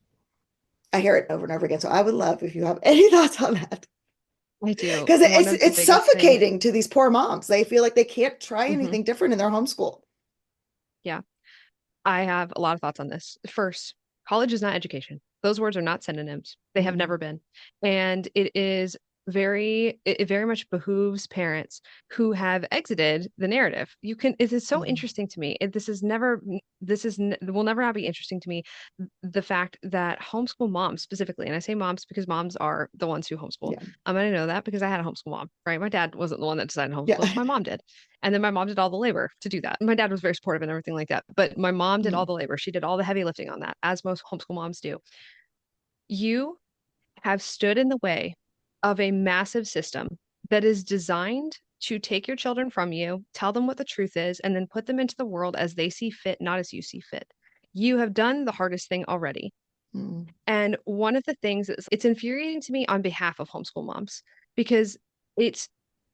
S1: I hear it over and over again. So I would love if you have any thoughts on that.
S2: I do.
S1: Because
S2: One of the
S1: it's
S2: biggest things.
S1: suffocating to these poor moms. They feel like they can't try
S2: Mhm.
S1: anything different in their homeschool.
S2: Yeah. I have a lot of thoughts on this. First, college is not education. Those words are not synonyms. They have
S1: Mm-mm.
S2: never been. And it very much behooves parents who have exited the narrative. It is so
S1: Mm.
S2: interesting to me. Will never not be interesting to me. The fact that homeschool moms specifically, and I say moms because moms are the ones who homeschool.
S1: Yeah.
S2: I'm going to know that because I had a homeschool mom, right? My dad wasn't the one that decided to
S1: Yeah.
S2: homeschool us. My mom did. And then my mom did all the labor to do that. My dad was very supportive and everything like that. But my mom did all
S1: Mm.
S2: the labor. She did all the heavy lifting on that, as most homeschool moms do. You have stood in the way of a massive system that is designed to take your children from you, tell them what the truth is, and then put them into the world as they see fit, not as you see fit. You have done the hardest thing already.
S1: Mm.
S2: And one of the things is it's infuriating to me on behalf of homeschool moms because it's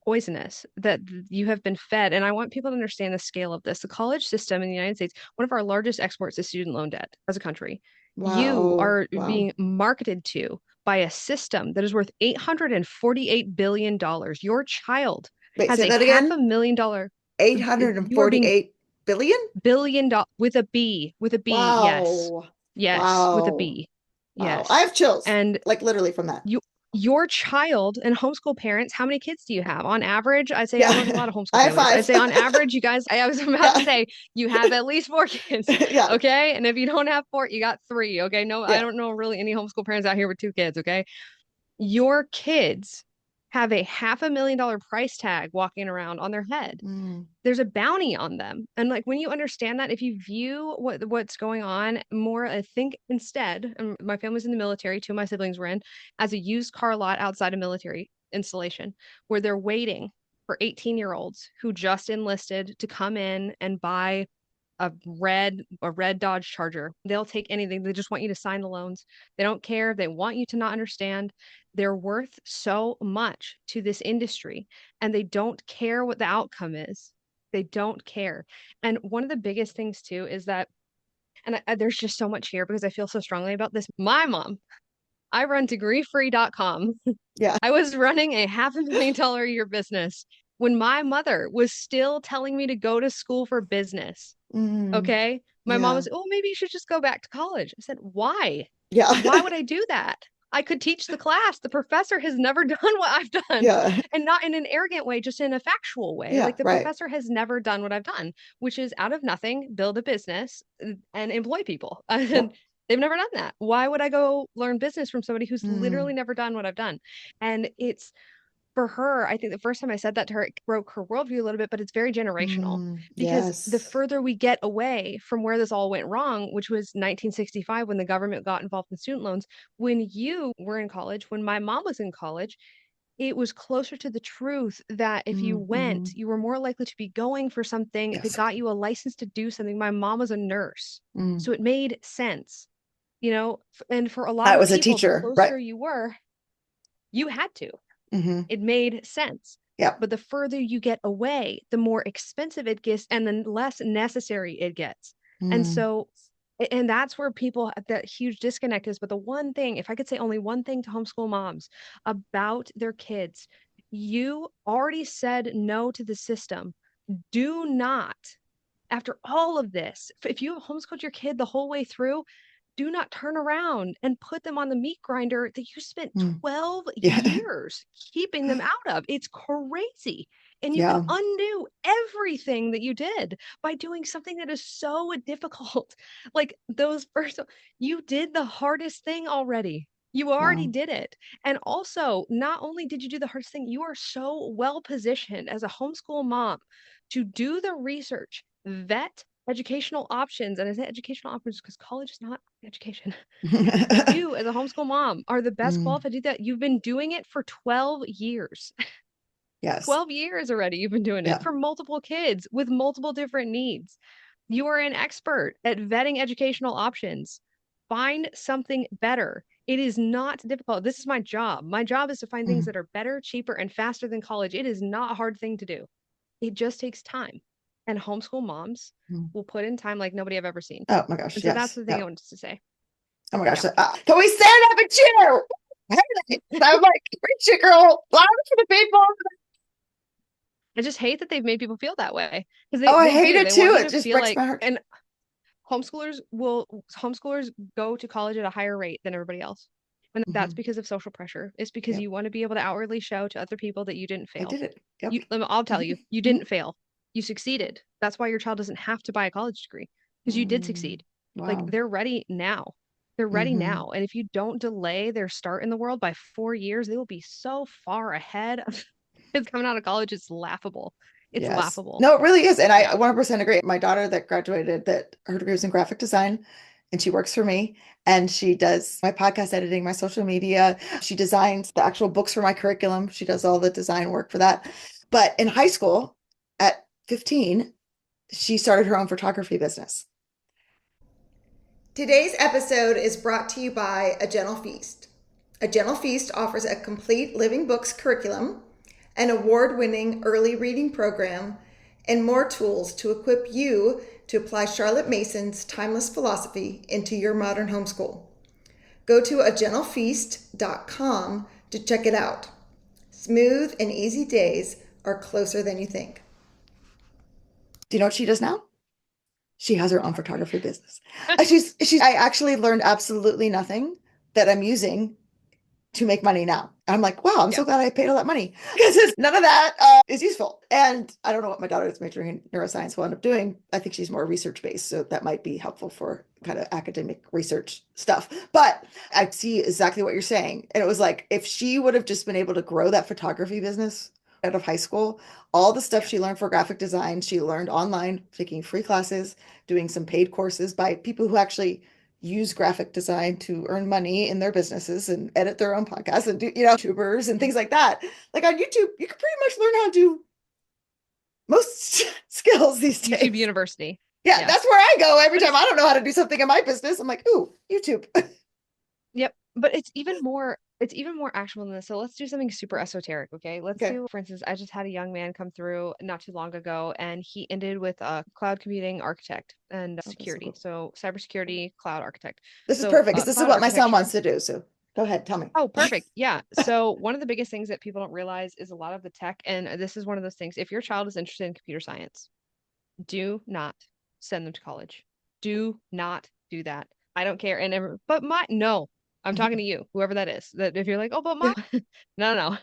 S2: poisonous that you have been fed. And I want people to understand the scale of this. The college system in the United States, one of our largest exports is student loan debt as a country. You
S1: Wow.
S2: are
S1: Wow.
S2: being marketed to by a system that is worth $848 billion. Your child
S1: Wait,
S2: has
S1: say
S2: a
S1: that
S2: half a
S1: again.
S2: million dollar, you are being
S1: 848 billion?
S2: billion dollar with a B, yes.
S1: Wow.
S2: Yes, with a
S1: Wow.
S2: B.
S1: Wow. I
S2: Yes.
S1: have chills,
S2: And
S1: like literally from that.
S2: you your child and homeschool parents, how many kids do you have? On average, I say I work with a
S1: Yeah.
S2: lot of homeschool
S1: I have
S2: families. I
S1: 5.
S2: say on average, you guys, I was about to
S1: Yeah.
S2: say you have at least 4 kids.
S1: Yeah.
S2: Okay. And if you don't have four, you got three. Okay. No, I
S1: Yeah.
S2: don't know really any homeschool parents out here with 2 kids. Okay. Your kids have a $500,000 price tag walking around on their head.
S1: Mm.
S2: There's a bounty on them. And like when you understand that, if you view what's going on more, I think instead, and my family's in the military, 2 of my siblings were in, as a used car lot outside a military installation where they're waiting for 18-year-olds who just enlisted to come in and buy a red Dodge Charger. They'll take anything. They just want you to sign the loans. They don't care. They want you to not understand. They're worth so much to this industry, and they don't care what the outcome is. They don't care. And one of the biggest things too is that, and there's just so much here because I feel so strongly about this. My mom, I run degreefree.com.
S1: Yeah.
S2: I was running a $500,000 a year business when my mother was still telling me to go to school for business.
S1: Mm,
S2: Okay. My mom
S1: yeah.
S2: was, oh, maybe you should just go back to college. I said, why?
S1: Yeah.
S2: Why would I do that? I could teach the class. The professor has never done what I've done,
S1: Yeah.
S2: and not in an arrogant way, just in a factual way.
S1: Yeah.
S2: Like the
S1: Right.
S2: professor has never done what I've done, which is out of nothing, build a business and employ people. And
S1: Yep.
S2: they've never done that. Why would I go learn business from somebody who's literally
S1: Mm,
S2: never done what I've done? And it's for her, I think the first time I said that to her, it broke her worldview a little bit, but it's very generational because the
S1: yes.
S2: further we get away from where this all went wrong, which was 1965 when the government got involved in student loans, when you were in college, when my mom was in college, it was closer to the truth that if you went,
S1: Mm-hmm.
S2: you were more likely to be going for something that
S1: Yes.
S2: got you a license to do something. My mom was a nurse,
S1: Mm.
S2: so it made sense, and for a lot
S1: I
S2: of
S1: was a
S2: people, the
S1: teacher, right?
S2: closer you were, you had to.
S1: Mm-hmm.
S2: It made sense.
S1: Yep.
S2: But the further you get away, the more expensive it gets and the less necessary it gets. And
S1: Mm.
S2: so, and that's where people, that huge disconnect is. But the one thing, if I could say only one thing to homeschool moms about their kids, you already said no to the system. Do not, after all of this, if you have homeschooled your kid the whole way through, do not turn around and put them on the meat grinder that you spent
S1: Mm.
S2: 12
S1: Yeah.
S2: years keeping them out of. It's crazy. And you can
S1: Yeah.
S2: undo everything that you did by doing something that is so difficult. Like those first, you did the hardest thing already. You already
S1: Wow.
S2: did it. And also, not only did you do the hardest thing, you are so well positioned as a homeschool mom to do the research, vet educational options. And I say educational options because college is not education. You, as a homeschool mom, are the best
S1: Mm.
S2: qualified to do that. You've been doing it for 12 years.
S1: Yes.
S2: 12 years already, you've been doing it
S1: Yeah.
S2: for multiple kids with multiple different needs. You are an expert at vetting educational options. Find something better. It is not difficult. This is my job. My job is to find things
S1: Mm.
S2: that are better, cheaper, and faster than college. It is not a hard thing to do. It just takes time. And homeschool moms
S1: Mm.
S2: will put in time like nobody I've ever seen.
S1: Oh my gosh.
S2: And so that's
S1: Yes.
S2: the thing I
S1: Yeah.
S2: wanted to say.
S1: Oh my gosh.
S2: Yeah.
S1: Can we stand up and cheer? I'm like, preach it, girl. Loud for the people.
S2: I just hate that they've made people feel that way because
S1: Oh, I
S2: they
S1: hate
S2: do.
S1: it
S2: They want
S1: too.
S2: you
S1: It
S2: to
S1: just
S2: feel
S1: breaks
S2: like,
S1: my heart.
S2: and homeschoolers go to college at a higher rate than everybody else. And that's
S1: Hmm.
S2: because of social pressure. It's because
S1: Yep.
S2: you want to be able to outwardly show to other people that you didn't
S1: I
S2: fail.
S1: did it. Yep.
S2: I'll tell you, you
S1: Hmm.
S2: didn't fail. You succeeded. That's why your child doesn't have to buy a college degree because you did
S1: Mm.
S2: succeed. Like
S1: Wow.
S2: they're ready now. They're ready
S1: Hmm.
S2: now. And if you don't delay their start in the world by 4 years, they will be so far ahead of kids coming out of college. It's laughable. It's
S1: Yes.
S2: laughable.
S1: No, it really is. And I
S2: Yeah.
S1: 100% agree. My daughter that graduated, that her degree was in graphic design, and she works for me, and she does my podcast editing, my social media. She designs the actual books for my curriculum. She does all the design work for that. But in high school, at 15, she started her own photography business. Today's episode is brought to you by A Gentle Feast. A Gentle Feast offers a complete living books curriculum, an award winning early reading program, and more tools to equip you to apply Charlotte Mason's timeless philosophy into your modern homeschool. Go to agentlefeast.com to check it out. Smooth and easy days are closer than you think. Do you know what she does now? She has her own
S2: Photography.
S1: photography business. I actually learned absolutely nothing that I'm using to make money now. I'm like, wow, I'm
S2: Yeah.
S1: so glad I paid all that money because none of that is useful. And I don't know what my daughter is majoring in neuroscience will end up doing. I think she's more research based, so that might be helpful for kind of academic research stuff. But I see exactly what you're saying. And it was like, if she would have just been able to grow that photography business out of high school, all the stuff
S2: Yeah.
S1: she learned for graphic design, she learned online, taking free classes, doing some paid courses by people who actually use graphic design to earn money in their businesses and edit their own podcasts and do, tubers and things like that. Like on YouTube, you can pretty much learn how to do most skills these
S2: YouTube
S1: days.
S2: University.
S1: Yeah,
S2: Yeah.
S1: that's where I go every
S2: But
S1: time
S2: it's
S1: I don't know how to do something in my business. I'm like, ooh, YouTube.
S2: Yep. But it's even more actionable than this. So let's do something super esoteric, okay? Let's
S1: Okay.
S2: do, for instance, I just had a young man come through not too long ago, and he ended with a cloud computing architect and
S1: Oh, that's so
S2: security.
S1: cool.
S2: So cybersecurity, cloud architect.
S1: This is
S2: So
S1: perfect because this is
S2: cloud
S1: what my son
S2: architecture.
S1: wants to do. So Go ahead, tell me.
S2: Oh, perfect. Yeah. So one of the biggest things that people don't realize is a lot of the tech, and this is one of those things. If your child is interested in computer science, do not send them to college. Do not do that. I don't care. But my, no, I'm talking to you, whoever that is. That if you're like, oh, but mom, no, no, no.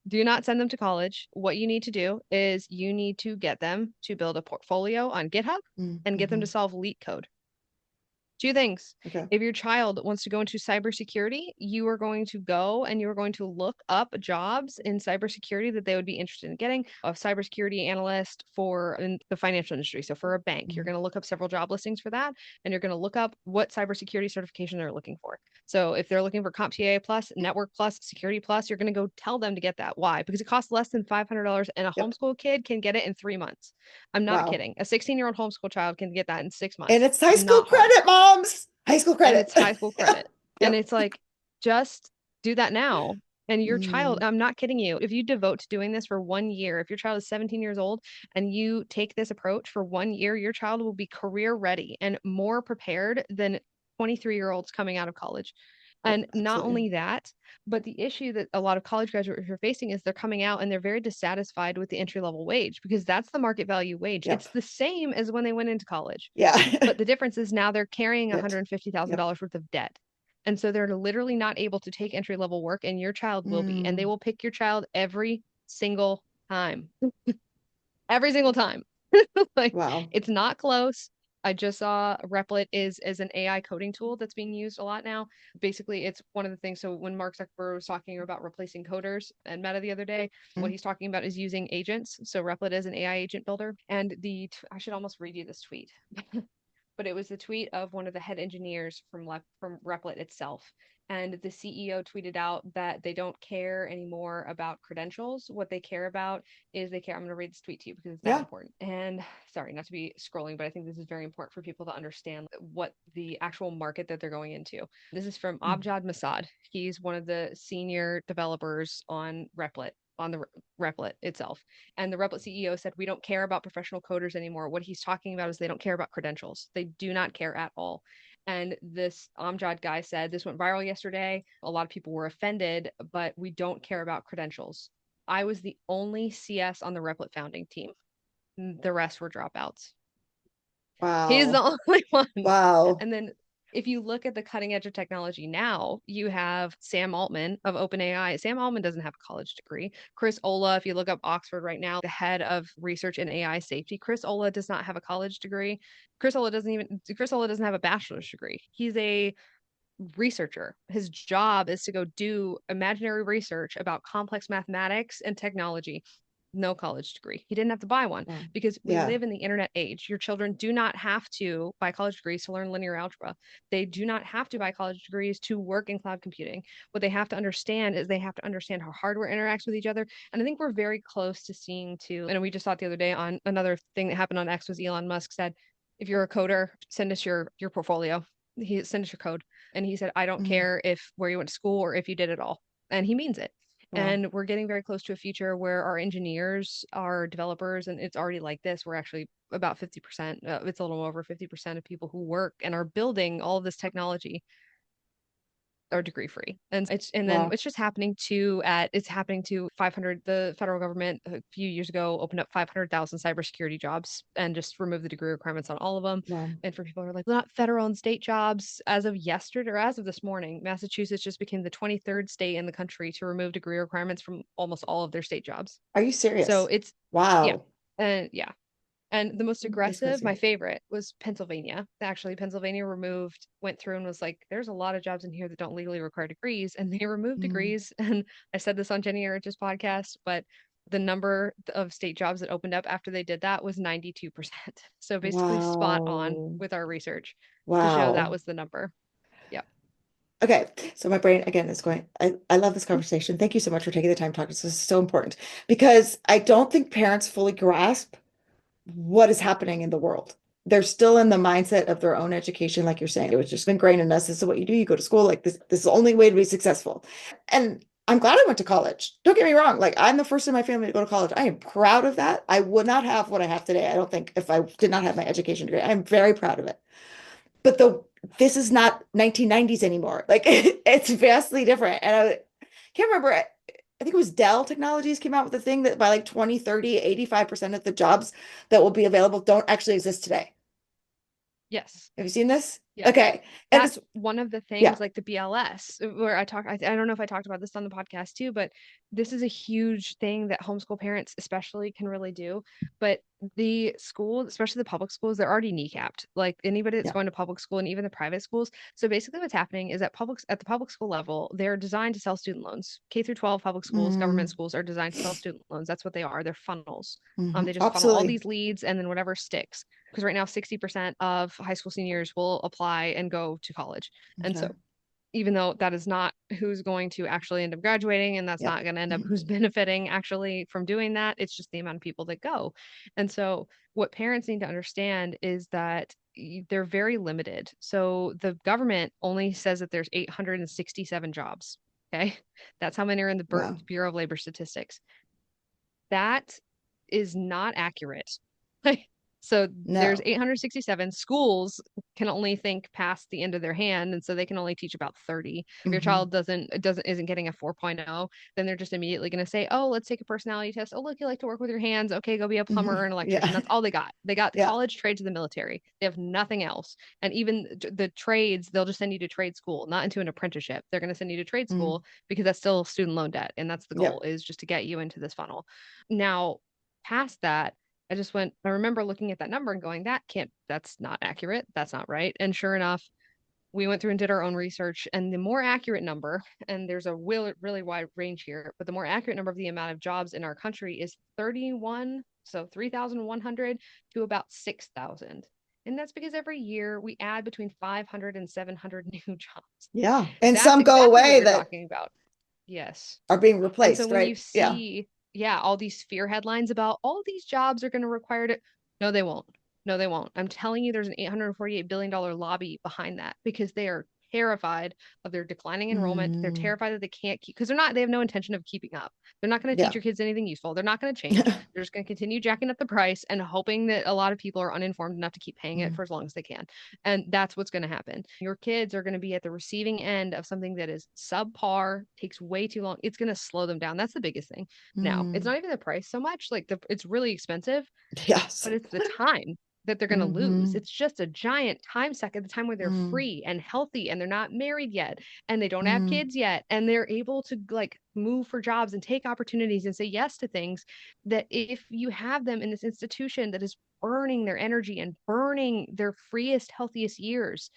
S2: Do not send them to college. What you need to do is you need to get them to build a portfolio on GitHub and get them to
S1: Mm-hmm.
S2: solve LEET code. Two things.
S1: Okay.
S2: If your child wants to go into cybersecurity, you are going to go and you are going to look up jobs in cybersecurity that they would be interested in getting. A cybersecurity analyst for in the financial industry. So for a bank, you're
S1: Mm-hmm.
S2: going to look up several job listings for that, and you're going to look up what cybersecurity certification they're looking for. So if they're looking for CompTIA Plus, Network Plus, Security Plus, you're going to go tell them to get that. Why? Because it costs less than $500, and a
S1: Yep.
S2: homeschool kid can get it in 3 months. I'm not
S1: Wow.
S2: kidding. A 16-year-old homeschool child can get that in 6 months.
S1: And it's high
S2: It's
S1: school
S2: not hard,
S1: credit, moms. High school
S2: and
S1: credit.
S2: it's high school credit. And
S1: Yep.
S2: it's like, just do that now. And your child,
S1: Mm,
S2: I'm not kidding you, if you devote to doing this for 1 year, if your child is 17 years old and you take this approach for 1 year, your child will be career ready and more prepared than 23-year-olds coming out of college.
S1: yep,
S2: And not
S1: absolutely.
S2: only that, but the issue that a lot of college graduates are facing is they're coming out and they're very dissatisfied with the entry level wage because that's the market value wage.
S1: Yep.
S2: It's the same as when they went into college.
S1: Yeah.
S2: But the difference is now they're carrying
S1: It. Yep.
S2: $150,000 worth of debt. And so they're literally not able to take entry level work, and your child will be. And they
S1: Mm,
S2: will pick your child every single time. Every single time. Like,
S1: wow.
S2: it's not close. I just saw Replit is an AI coding tool that's being used a lot now. Basically, it's one of the things. So when Mark Zuckerberg was talking about replacing coders and Meta the other day, what
S1: Mm,
S2: he's talking about is using agents. So Replit is an AI agent builder. And I should almost read you this tweet. But it was the tweet of one of the head engineers from Replit itself. And the CEO tweeted out that they don't care anymore about credentials. What they care about is they care. I'm going to read this tweet to you because it's that
S1: yeah.
S2: important. And sorry, not to be scrolling, but I think this is very important for people to understand what the actual market that they're going into. This is from
S1: Mm,
S2: Abjad Masad. He's one of the senior developers on Replit, on the Replit itself. And the Replit CEO said, we don't care about professional coders anymore. What he's talking about is they don't care about credentials. They do not care at all. And this Amjad guy said, this went viral yesterday. A lot of people were offended, but we don't care about credentials. I was the only CS on the Replit founding team. The rest were dropouts. He's the
S1: wow.
S2: only one.
S1: Wow.
S2: And then if you look at the cutting edge of technology now, you have Sam Altman of OpenAI. Sam Altman doesn't have a college degree. Chris Olah, if you look up Oxford right now, the head of research in AI safety, Chris Olah does not have a college degree. Chris Olah doesn't have a bachelor's degree. He's a researcher. His job is to go do imaginary research about complex mathematics and technology. No college degree. He didn't have to buy one
S1: Wow.
S2: because we
S1: Yeah.
S2: live in the internet age. Your children do not have to buy college degrees to learn linear algebra. They do not have to buy college degrees to work in cloud computing. What they have to understand is they have to understand how hardware interacts with each other. And I think we're very close to seeing too. And we just saw it the other day on another thing that happened on X was Elon Musk said, if you're a coder, send us your portfolio. He send us your code. And he said, I don't
S1: Mm,
S2: care if where you went to school or if you did it all. And he means it.
S1: wow.
S2: And we're getting very close to a future where our engineers, our developers, and it's already like this. We're actually about 50%, it's a little over 50% of people who work and are building all of this technology are degree free. And then
S1: Wow.
S2: it's just happening to at it's happening to 500. The federal government a few years ago opened up 500,000 cybersecurity jobs and just removed the degree requirements on all of them.
S1: Wow.
S2: And for people who are like, well, not federal and state jobs, as of yesterday or as of this morning, Massachusetts just became the 23rd state in the country to remove degree requirements from almost all of their state jobs.
S1: Are you
S2: So
S1: serious?
S2: it's yeah.
S1: Wow.
S2: And yeah, and the most
S1: That's
S2: aggressive, my
S1: crazy.
S2: favorite, was Pennsylvania. Actually, Pennsylvania went through and was like, there's a lot of jobs in here that don't legally require degrees. And they removed
S1: Mm,
S2: degrees. And I said this on Jenny Arich's podcast, but the number of state jobs that opened up after they did that was 92%. So basically spot on
S1: wow.
S2: with our research to show that
S1: Wow.
S2: was the number. Yeah.
S1: Okay, so my brain again is going. I love this conversation. Thank you so much for taking the time to talk. This is so important because I don't think parents fully grasp what is happening in the world. They're still in the mindset of their own education, like you're saying. It was just ingrained in us. This is what you do. You go to school like this. This is the only way to be successful. And I'm glad I went to college. Don't get me wrong. Like I'm the first in my family to go to college. I am proud of that. I would not have what I have today. I don't think if I did not have my education degree. I'm very proud of it. But this is not 1990s anymore. Like it's vastly different. And I can't remember. I think it was Dell Technologies came out with a thing that by like 2030, 85% of the jobs that will be available don't actually exist today.
S2: Yes.
S1: Have you seen this?
S2: Yeah.
S1: Okay. And
S2: That's
S1: it's,
S2: one of the
S1: yeah.
S2: things like the BLS where I don't know if I talked about this on the podcast too, but this is a huge thing that homeschool parents especially can really do. But the schools, especially the public schools, they're already kneecapped. Like anybody that's
S1: Yeah.
S2: going to public school and even the private schools. So basically what's happening is at the public school level, they're designed to sell student loans. K through 12 public schools, government
S1: Mm,
S2: schools are designed to sell student loans. That's what they are. They're funnels. They just funnel all
S1: absolutely.
S2: these leads and then whatever sticks because right now 60% of high school seniors will apply and go to college. And
S1: Okay.
S2: so even though that is not who's going to actually end up graduating and that's
S1: Yep.
S2: not going to end up who's benefiting actually from doing that, it's just the amount of people that go. And so what parents need to understand is that they're very limited. So the government only says that there's 867 jobs. Okay. That's how many are in the
S1: Wow.
S2: Bureau of Labor Statistics. That is not accurate. Like, so there's
S1: No.
S2: 867 schools can only think past the end of their hand, and so they can only teach about 30. If your
S1: Hmm.
S2: child isn't getting a 4.0, then they're just immediately going to say, "Oh, let's take a personality test. Oh, look, you like to work with your hands. Okay, go be a plumber or an electrician."
S1: Yeah.
S2: That's all they got. They got
S1: Yeah.
S2: college, trades, and the military. They have nothing else. And even the trades, they'll just send you to trade school, not into an apprenticeship. They're going to send you to trade
S1: Mm.
S2: school because that's still student loan debt, and that's the goal
S1: Yep.
S2: is just to get you into this funnel. Now, past that, I remember looking at that number and going, that's not accurate. That's not right. And sure enough, we went through and did our own research. And the more accurate number, and there's a really wide range here, but the more accurate number of the amount of jobs in our country is 31, so 3,100 to about 6,000. And that's because every year we add between 500 and 700 new jobs.
S1: Yeah. And
S2: That's
S1: some go
S2: exactly what
S1: away
S2: you're
S1: that
S2: talking about. Yes.
S1: are being
S2: And so
S1: replaced,
S2: when you
S1: right? Yeah.
S2: see, yeah, all these fear headlines about all these jobs are going to require it, no, they won't. No, they won't. I'm telling you, there's an $848 billion lobby behind that because they are terrified of their declining enrollment. They're
S1: Mm.
S2: terrified that they can't keep, because they have no intention of keeping up. They're not going to teach
S1: Yeah.
S2: your kids anything useful. They're not going to change. They're just going to continue jacking up the price and hoping that a lot of people are uninformed enough to keep paying it
S1: Mm.
S2: for as long as they can. And that's what's going to happen. Your kids are going to be at the receiving end of something that is subpar, takes way too long. It's going to slow them down. That's the biggest thing. Now, it's
S1: Mm.
S2: not even the price so much. It's really expensive,
S1: Yes.
S2: but it's the time that they're going to lose.
S1: Hmm.
S2: It's just a giant time suck at the time where they're
S1: Mm.
S2: free and healthy and they're not married yet and they don't have
S1: Mm.
S2: kids yet and they're able to like move for jobs and take opportunities and say yes to things that if you have them in this institution that is burning their energy and burning their freest, healthiest years,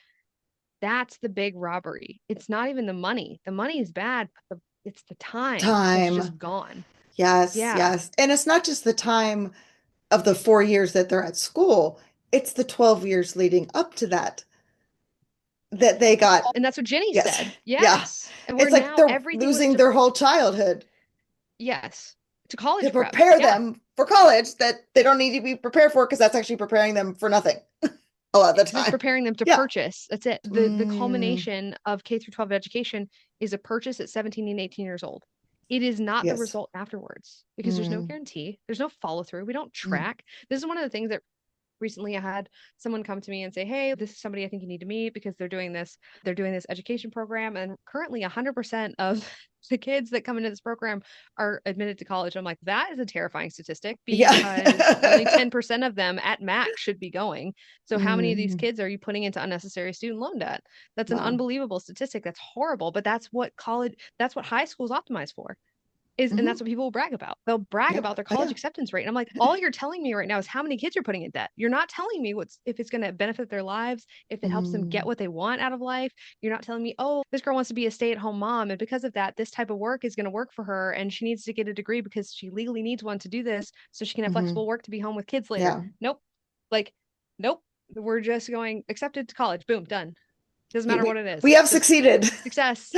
S2: that's the big robbery. It's not even the money. The money is bad, but it's the time that's
S1: Time.
S2: just gone.
S1: Yes,
S2: Yeah.
S1: yes. And it's not just the time of the 4 years that they're at school, it's the 12 years leading up to that that they got.
S2: And that's what Jenny
S1: Yes.
S2: said.
S1: Yeah.
S2: Yes. And where
S1: It's like
S2: now
S1: they're
S2: everything was
S1: losing
S2: to,
S1: their whole childhood
S2: yes, to
S1: to
S2: college prep.
S1: prepare
S2: Yeah.
S1: them for college that they don't need to be prepared for because that's actually preparing them for nothing a lot of the
S2: Because it's
S1: time.
S2: preparing them to
S1: Yeah.
S2: purchase. That's it. The
S1: Mm,
S2: culmination of K through 12 education is a purchase at 17 and 18 years old. It is not the
S1: yes.
S2: result afterwards because there's no
S1: Mm,
S2: guarantee. There's no follow through. We don't
S1: mm,
S2: track. This is one of the things that recently I had someone come to me and say, "Hey, this is somebody I think you need to meet because they're doing this education program and currently 100% of the kids that come into this program are admitted to college." I'm like, "That is a terrifying statistic because only
S1: yeah.
S2: 10% of them at max should be going. So how many of these
S1: Mm,
S2: kids are you putting into unnecessary student loan debt?" That's an
S1: wow.
S2: unbelievable statistic. That's horrible, but that's what high school is optimized for and
S1: Hmm.
S2: that's what people will brag about. They'll brag
S1: Yep.
S2: about their
S1: Oh,
S2: college
S1: yeah.
S2: acceptance rate. And I'm like, all you're telling me right now is how many kids you're putting in debt. You're not telling me if it's going to benefit their lives, if it helps them get
S1: Mm,
S2: what they want out of life. You're not telling me, oh, this girl wants to be a stay-at-home mom, and because of that, this type of work is going to work for her, and she needs to get a degree because she legally needs one to do this, so she can have
S1: hmm.
S2: flexible work to be home with kids later.
S1: Yeah.
S2: Nope. Like, nope. We're just going accepted to college. Boom, done. Doesn't
S1: Yeah,
S2: matter what it
S1: we
S2: is.
S1: have
S2: Just
S1: succeeded.
S2: success.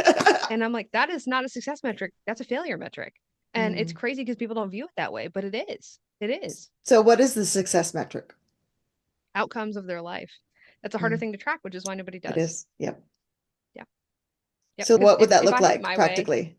S2: And I'm like, that is not a success metric. That's a failure metric. And it's
S1: Mm.
S2: crazy because people don't view it that way, but it is. It is
S1: So, what is the success metric?
S2: outcomes of their life. That's a harder
S1: Mm,
S2: thing to track, which is why nobody
S1: it
S2: does.
S1: is. Yep.
S2: Yeah. Yep.
S1: So,
S2: Because
S1: what would that
S2: if
S1: look
S2: I had it
S1: like
S2: my way,
S1: practically?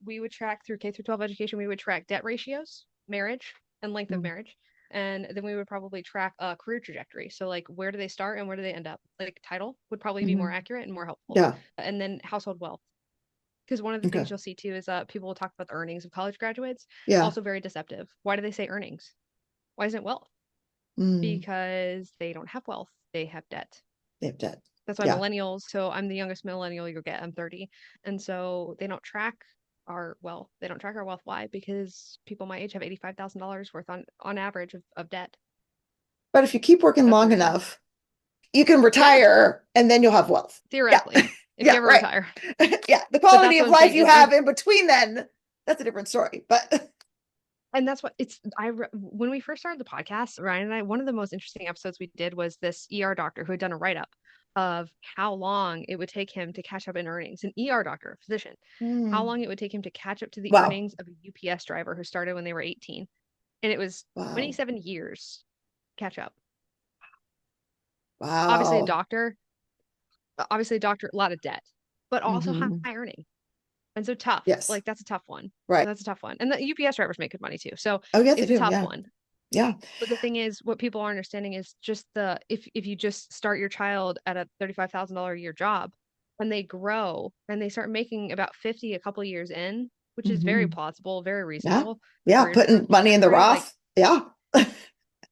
S2: we would track through K through 12 education, we would track debt ratios, marriage, and length of
S1: Mm,
S2: marriage. And then we would probably track a career trajectory. So like where do they start and where do they end up? Like title would probably be more accurate and more helpful.
S1: Yeah.
S2: And then household wealth. Because one of the
S1: Okay.
S2: things you'll see too is people will talk about the earnings of college graduates.
S1: Yeah.
S2: Also very deceptive. Why do they say earnings? Why isn't it wealth?
S1: Mm.
S2: Because they don't have wealth. They have debt.
S1: They have debt.
S2: That's why
S1: Yeah.
S2: millennials, so I'm the youngest millennial you'll get, I'm 30. And so they don't track our wealth. They don't track our wealth. Why? Because people my age have $85,000 worth on average of debt.
S1: But if you keep working
S2: That's the
S1: long
S2: reason.
S1: enough, you can
S2: Yeah,
S1: retire and then you'll have wealth. Yeah.
S2: theoretically, if you
S1: Yeah,
S2: ever
S1: right.
S2: retire.
S1: Yeah. The
S2: But
S1: quality
S2: that's
S1: of
S2: what I'm
S1: life
S2: saying
S1: you
S2: is
S1: have in between then, that's a different story. But
S2: and that's what it's when we first started the podcast, Ryan and I, one of the most interesting episodes we did was this ER doctor who had done a write-up of how long it would take him to catch up in earnings. An ER doctor, a physician, how
S1: mm,
S2: long it would take him to catch up to the
S1: wow.
S2: earnings of a UPS driver who started when they were 18. And it was
S1: Wow.
S2: 27 years catch up. Obviously a
S1: Wow.
S2: doctor, a lot of debt, but also high
S1: Hmm.
S2: earning. And so tough.
S1: Yes.
S2: Like that's a tough one.
S1: Right.
S2: That's a tough one. And the UPS drivers make good money too. So
S1: Oh, yes, they
S2: it's a
S1: do.
S2: tough
S1: Yeah.
S2: one.
S1: Yeah.
S2: But the thing is, what people are understanding is just if you just start your child at a $35,000 a year job and they grow and they start making about 50 a couple years in, which is very
S1: Hmm.
S2: plausible, very
S1: Yeah.
S2: reasonable, the
S1: Yeah.
S2: career
S1: Putting money in the
S2: trajectory, like,
S1: Roth. Yeah.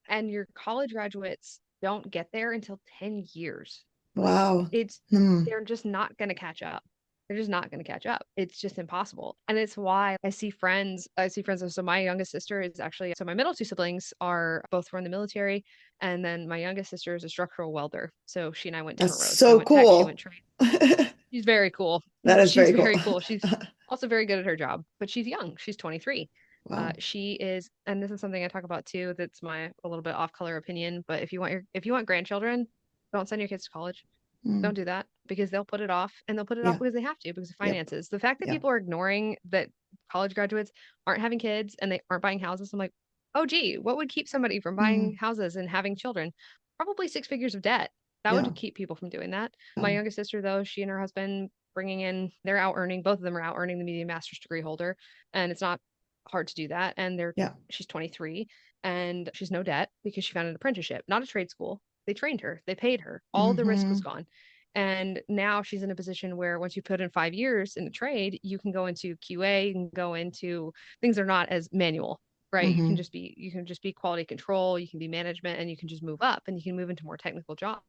S2: and your college graduates don't get there until 10 years. Like
S1: Wow.
S2: it's
S1: Hmm.
S2: they're just not going to catch up. They're just not going to catch up. It's just impossible. And it's why I see friends. So my youngest sister is actually, so my middle two siblings are both were in the military. And then my youngest sister is a structural welder. So she and I went
S1: That's
S2: different roads. I
S1: so
S2: went tech, she
S1: cool.
S2: went trade.
S1: That
S2: She's very cool.
S1: is
S2: She's
S1: very cool.
S2: very cool. She's also very good at her job, but she's young. She's 23.
S1: Wow.
S2: She is, and this is something I talk about too. That's my a little bit off color opinion. But if you want grandchildren, don't send your kids to college.
S1: Mm.
S2: Don't do that because they'll put it off and they'll put it off
S1: Yeah.
S2: because they have to because of
S1: Yep.
S2: finances. The fact that
S1: Yeah.
S2: people are ignoring that college graduates aren't having kids and they aren't buying houses, I'm like, oh, gee, what would keep somebody from buying
S1: Mm.
S2: houses and having children? Probably six figures of debt. That
S1: Yeah.
S2: would keep people from doing that. My
S1: Yeah.
S2: youngest sister, though, she and her husband bringing in, they're out earning, both of them are out earning the median master's degree holder. And it's not hard to do that. And
S1: Yeah.
S2: she's 23 and she's no debt because she found an apprenticeship, not a trade school. They trained her, they paid her, all the risk was
S1: Hmm.
S2: gone. And now she's in a position where once you put in 5 years in a trade, you can go into QA, you can go into things are not as manual, right?
S1: Hmm.
S2: You can just be quality control, you can be management, and you can just move up and you can move into more technical jobs.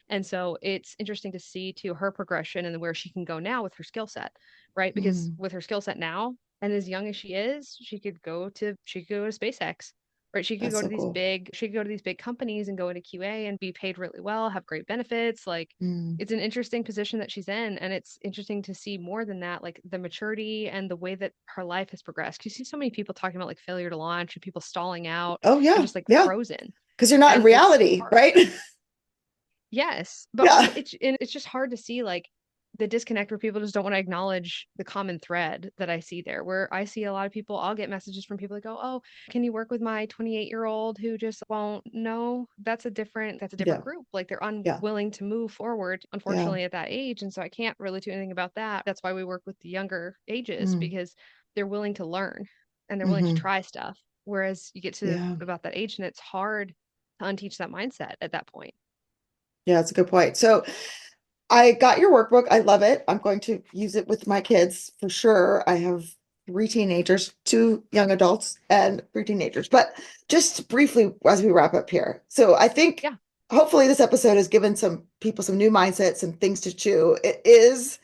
S2: And so it's interesting to see to her progression and where she can go now with her skill set, right? Because
S1: Mm.
S2: with her skill set now, and as young as she is, she could go to SpaceX, right?
S1: That's so cool.
S2: She could go to these big companies and go into QA and be paid really well, have great benefits. Like
S1: Mm.
S2: it's an interesting position that she's in, and it's interesting to see more than that, like the maturity and the way that her life has progressed. 'Cause you see so many people talking about like failure to launch and people stalling out
S1: Oh,
S2: and
S1: yeah.
S2: just like
S1: Yeah.
S2: frozen.
S1: Because you're not in
S2: And it's
S1: reality,
S2: hard.
S1: right?
S2: Yes, but
S1: Yeah.
S2: also it's just hard to see like the disconnect where people just don't want to acknowledge the common thread that I see there. Where I see a lot of people, I'll get messages from people that go, "Oh, can you work with my 28-year-old who just won't?" No, that's a different
S1: Yeah.
S2: group. Like they're
S1: Yeah.
S2: unwilling to move forward,
S1: Yeah.
S2: unfortunately, at that age, and so I can't really do anything about that. That's why we work with the younger ages
S1: Mm.
S2: because they're willing to learn and they're willing to
S1: Hmm.
S2: try stuff. Whereas you get to
S1: Yeah.
S2: about that age and it's hard to unteach that mindset at that point.
S1: Yeah, that's a good point. So I got your workbook. I love it. I'm going to use it with my kids for sure. I have three teenagers, two young adults, and three teenagers. But just briefly as we wrap up here. So I think
S2: Yeah.
S1: hopefully this episode has given some people some new mindsets, some things to chew. It is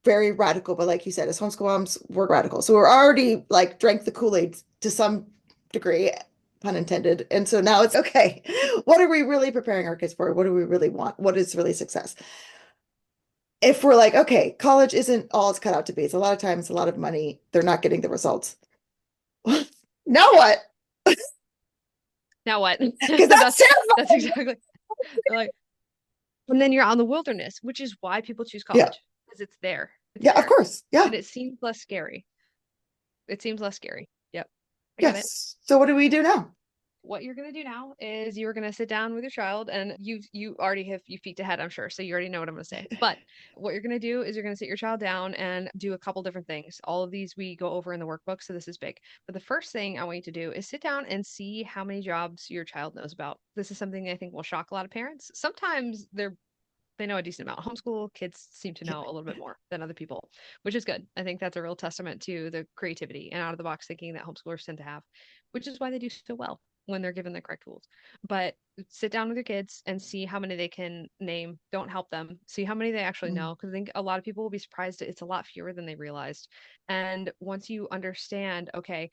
S1: very radical, but like you said, as homeschool moms, we're radical. So we're already like drank the Kool-Aid to some degree, pun intended. And so now it's okay. What are we really preparing our kids for? What do we really want? What is really success? If we're like, okay, college isn't all it's cut out to be. It's a lot of time, it's a lot of money. They're not getting the results. Now what?
S2: Now what?
S1: Because that's
S2: That's
S1: terrifying.
S2: exactly like, and then you're out in the wilderness, which is why people choose
S1: Yeah.
S2: college because it's there. It's
S1: Yeah, of
S2: there,
S1: course. Yeah.
S2: and it seems less scary. It seems less scary. Yep, I get it.
S1: Yes. So what do we do now?
S2: what you're going to do now is you're going to sit down with your child, and you already have you peeked ahead, I'm sure, so you already know what I'm going to say. But what you're going to do is you're going to sit your child down and do a couple different things. All of these we go over in the workbook, so this is big. But the first thing I want you to do is sit down and see how many jobs your child knows about. This is something I think will shock a lot of parents. Sometimes they know a decent amount. Homeschool kids seem to know a little bit more than other people, which is good. I think that's a real testament to the creativity and out of the box thinking that homeschoolers tend to have, which is why they do so well when they're given the correct tools. But sit down with your kids and see how many they can name. Don't help them. See how many they actually
S1: Mm,
S2: know. Because I think a lot of people will be surprised it's a lot fewer than they realized. And once you understand, okay,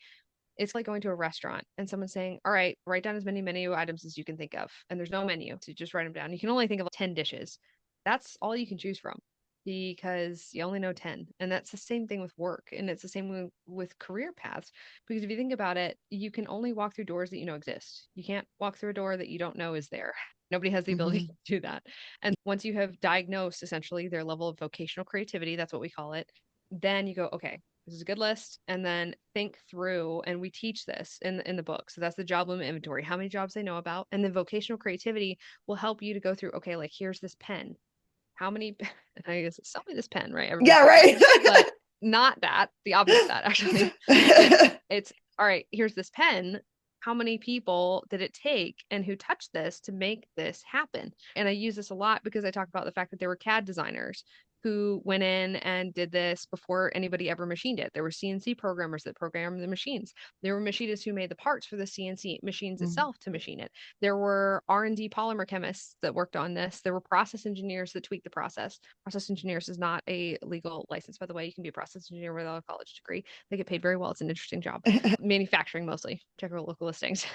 S2: it's like going to a restaurant and someone saying, all right, write down as many menu items as you can think of. And there's no menu, so just write them down. You can only think of 10 dishes. That's all you can choose from because you only know 10. And that's the same thing with work. And it's the same with career paths. Because if you think about it, you can only walk through doors that you know exist. You can't walk through a door that you don't know is there. Nobody has the ability
S1: mhm,
S2: to do that. And once you have diagnosed essentially their level of vocational creativity, that's what we call it, then you go, okay, this is a good list, and then think through, and we teach this in the book, so that's the job limit inventory, how many jobs they know about. And then vocational creativity will help you to go through, okay, like here's this pen, how many I guess sell me this pen, right? Everybody
S1: yeah,
S2: says that,
S1: right.
S2: but not that, the opposite of that actually. It's all right, here's this pen, how many people did it take and who touched this to make this happen? And I use this a lot because I talk about the fact that there were CAD designers who went in and did this before anybody ever machined it. There were CNC programmers that programmed the machines. There were machinists who made the parts for the CNC machines
S1: Mm,
S2: itself to machine it. There were R&D polymer chemists that worked on this. There were process engineers that tweaked the process. Process engineers is not a legal license, by the way. You can be a process engineer without a college degree. They get paid very well. It's an interesting job. Manufacturing mostly. Check our local listings.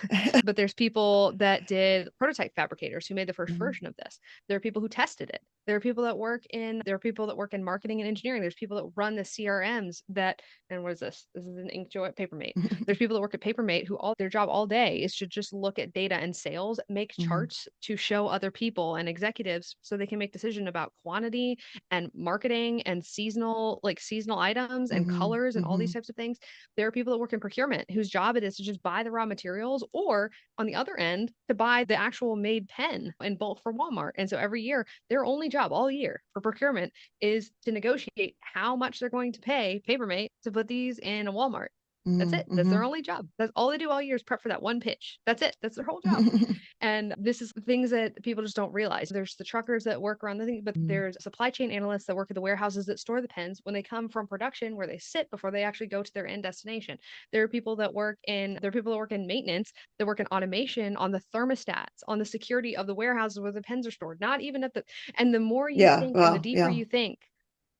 S2: But there's people that did prototype fabricators who made the first
S1: mm,
S2: version of this. There are people who tested it. There are people that work in marketing and engineering. There's people that run the CRMs that, and what is this? This is an Inkjoy at Papermate. There's people that work at Papermate who all their job all day is to just look at data and sales, make
S1: mhm,
S2: charts to show other people and executives so they can make decision about quantity and marketing and seasonal items and
S1: mhm,
S2: colors and all these
S1: mhm,
S2: types of things. There are people that work in procurement whose job it is to just buy the raw materials, or on the other end, to buy the actual made pen in bulk for Walmart. And so every year, their only job all year for procurement is to negotiate how much they're going to pay Papermate to put these in a Walmart. That's
S1: mhm,
S2: it. That's their
S1: mhm.
S2: only job. That's all they do all year is prep for that one pitch. That's it. That's their whole job. And this is things that people just don't realize. There's the truckers that work around the thing, but
S1: Mm,
S2: there's supply chain analysts that work at the warehouses that store the pens when they come from production where they sit before they actually go to their end destination. There are people that work in maintenance, that work in automation on the thermostats, on the security of the warehouses where the pens are stored. Not even at the and the more you
S1: yeah,
S2: think and the
S1: well,
S2: deeper
S1: yeah,
S2: you think,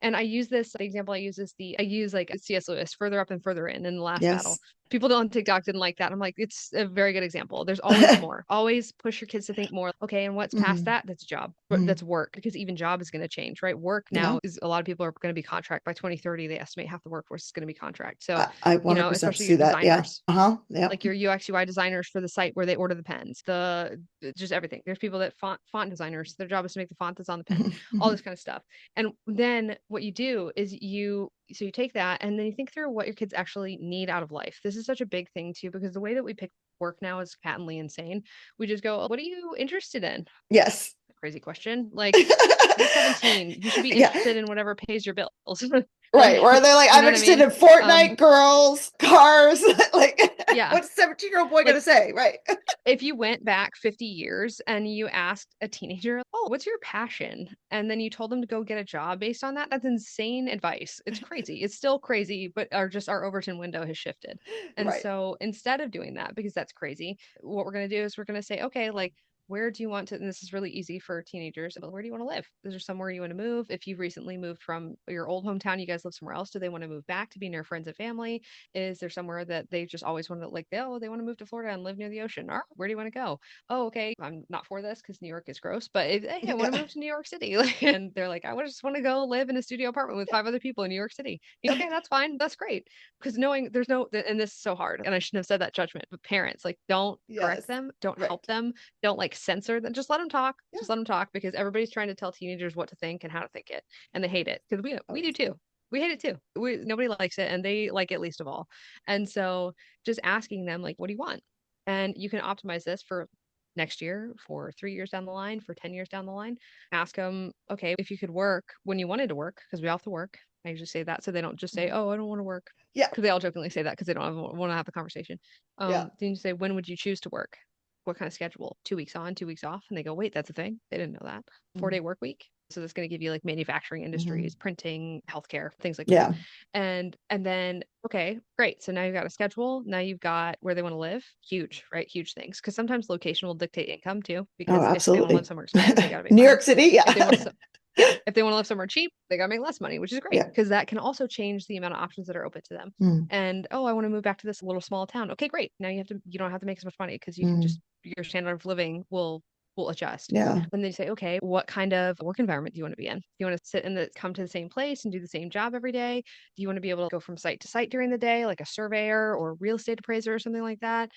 S2: and I use this, the example I use like C.S. Lewis, further up and further in the last battle.
S1: yes.
S2: People don't TikTok didn't like that. I'm like, it's a very good example. There's always more. Always push your kids to think more. Okay, and what's past
S1: Mhm,
S2: that? That's a job. But
S1: mhm,
S2: that's work because even job is going to change, right? Work
S1: yeah,
S2: now is a lot of people are going to be contract by 2030. They estimate half the workforce is going to be contract. So,
S1: I 100%
S2: especially your
S1: see that. Yeah.
S2: designers,
S1: Uh-huh. Yep.
S2: like your UX UI designers for the site where they order the pens, the just everything. There's people that font designers, their job is to make the font that's on the pen, all this kind of stuff. And then what you do is you take that and then you think through what your kids actually need out of life. This is such a big thing too, because the way that we pick work now is patently insane. We just go, what are you interested in?
S1: Yes.
S2: Crazy question. Like you're 17. You should be
S1: Yeah.
S2: interested in whatever pays your bills.
S1: Right.
S2: Like,
S1: Where they're like,
S2: you
S1: I'm
S2: know what I
S1: interested
S2: mean?
S1: in Fortnite,
S2: Um,
S1: girls, cars. Like,
S2: yeah.
S1: what's a 17-year-old boy gonna
S2: Like
S1: say? Right.
S2: if you went back 50 years and you asked a teenager, oh, what's your passion? And then you told them to go get a job based on that, that's insane advice. It's crazy. It's still crazy, but our Overton window has shifted. And
S1: Right.
S2: so instead of doing that, because that's crazy, what we're going to do is we're going to say, okay, like, where do you want to, and this is really easy for teenagers, but where do you want to live? Is there somewhere you want to move? If you've recently moved from your old hometown, you guys live somewhere else, do they want to move back to be near friends and family? Is there somewhere that they just always wanted to like, oh, they want to move to Florida and live near the ocean? All right, where do you want to go? Oh, okay. I'm not for this because New York is gross, but hey, I want to
S1: Yeah.
S2: move to New York City. And they're like, I just want to go live in a studio apartment with 5 other people in New York City. Okay, that's fine. That's great. Because knowing there's no, and this is so hard, and I shouldn't have said that judgment, but parents, like, don't correct
S1: Yes.
S2: them, don't help
S1: Right.
S2: them, don't like censor them. Just let them talk.
S1: Yeah.
S2: Just let them talk because everybody's trying to tell teenagers what to think and how to think it. And they hate it because we do
S1: Always.
S2: too. We hate it too. Nobody likes it and they like it least of all. And so just asking them, like, what do you want? And you can optimize this for next year, for 3 years down the line, for 10 years down the line. Ask them, okay, if you could work when you wanted to work, because we all have to work. I usually say that so they don't just say, oh, I don't want to work.
S1: Yeah.
S2: Because they all jokingly say that because they don't want to have the conversation.
S1: Yeah.
S2: Then you say, when would you choose to work? What kind of schedule? 2 weeks on, 2 weeks off? And they go, wait, that's a thing. They didn't know that. 4 day work week. So that's going to give you like manufacturing
S1: Mm-hmm.
S2: industries, printing, healthcare, things like that.
S1: Yeah.
S2: And then okay, great. So now you've got a schedule. Now you've got where they want to live. Huge, right? Huge things. Because sometimes location will dictate income too.
S1: Oh,
S2: Because if they want to live
S1: absolutely.
S2: somewhere expensive, they got to make
S1: New
S2: money.
S1: York City.
S2: If they
S1: Yeah.
S2: want to, yeah, if they want to live somewhere cheap, they got to make less money, which is great
S1: Yeah.
S2: because that can also change the amount of options that are open to them.
S1: Mm.
S2: And oh, I want to move back to this little small town. Okay, great. Now you don't have to make as much money because you can
S1: Mm.
S2: just your standard of living will adjust.
S1: Yeah.
S2: Then they say, okay, what kind of work environment do you want to be in? Do you want to sit in the come to the same place and do the same job every day? Do you want to be able to go from site to site during the day, like a surveyor or real estate appraiser or something like that?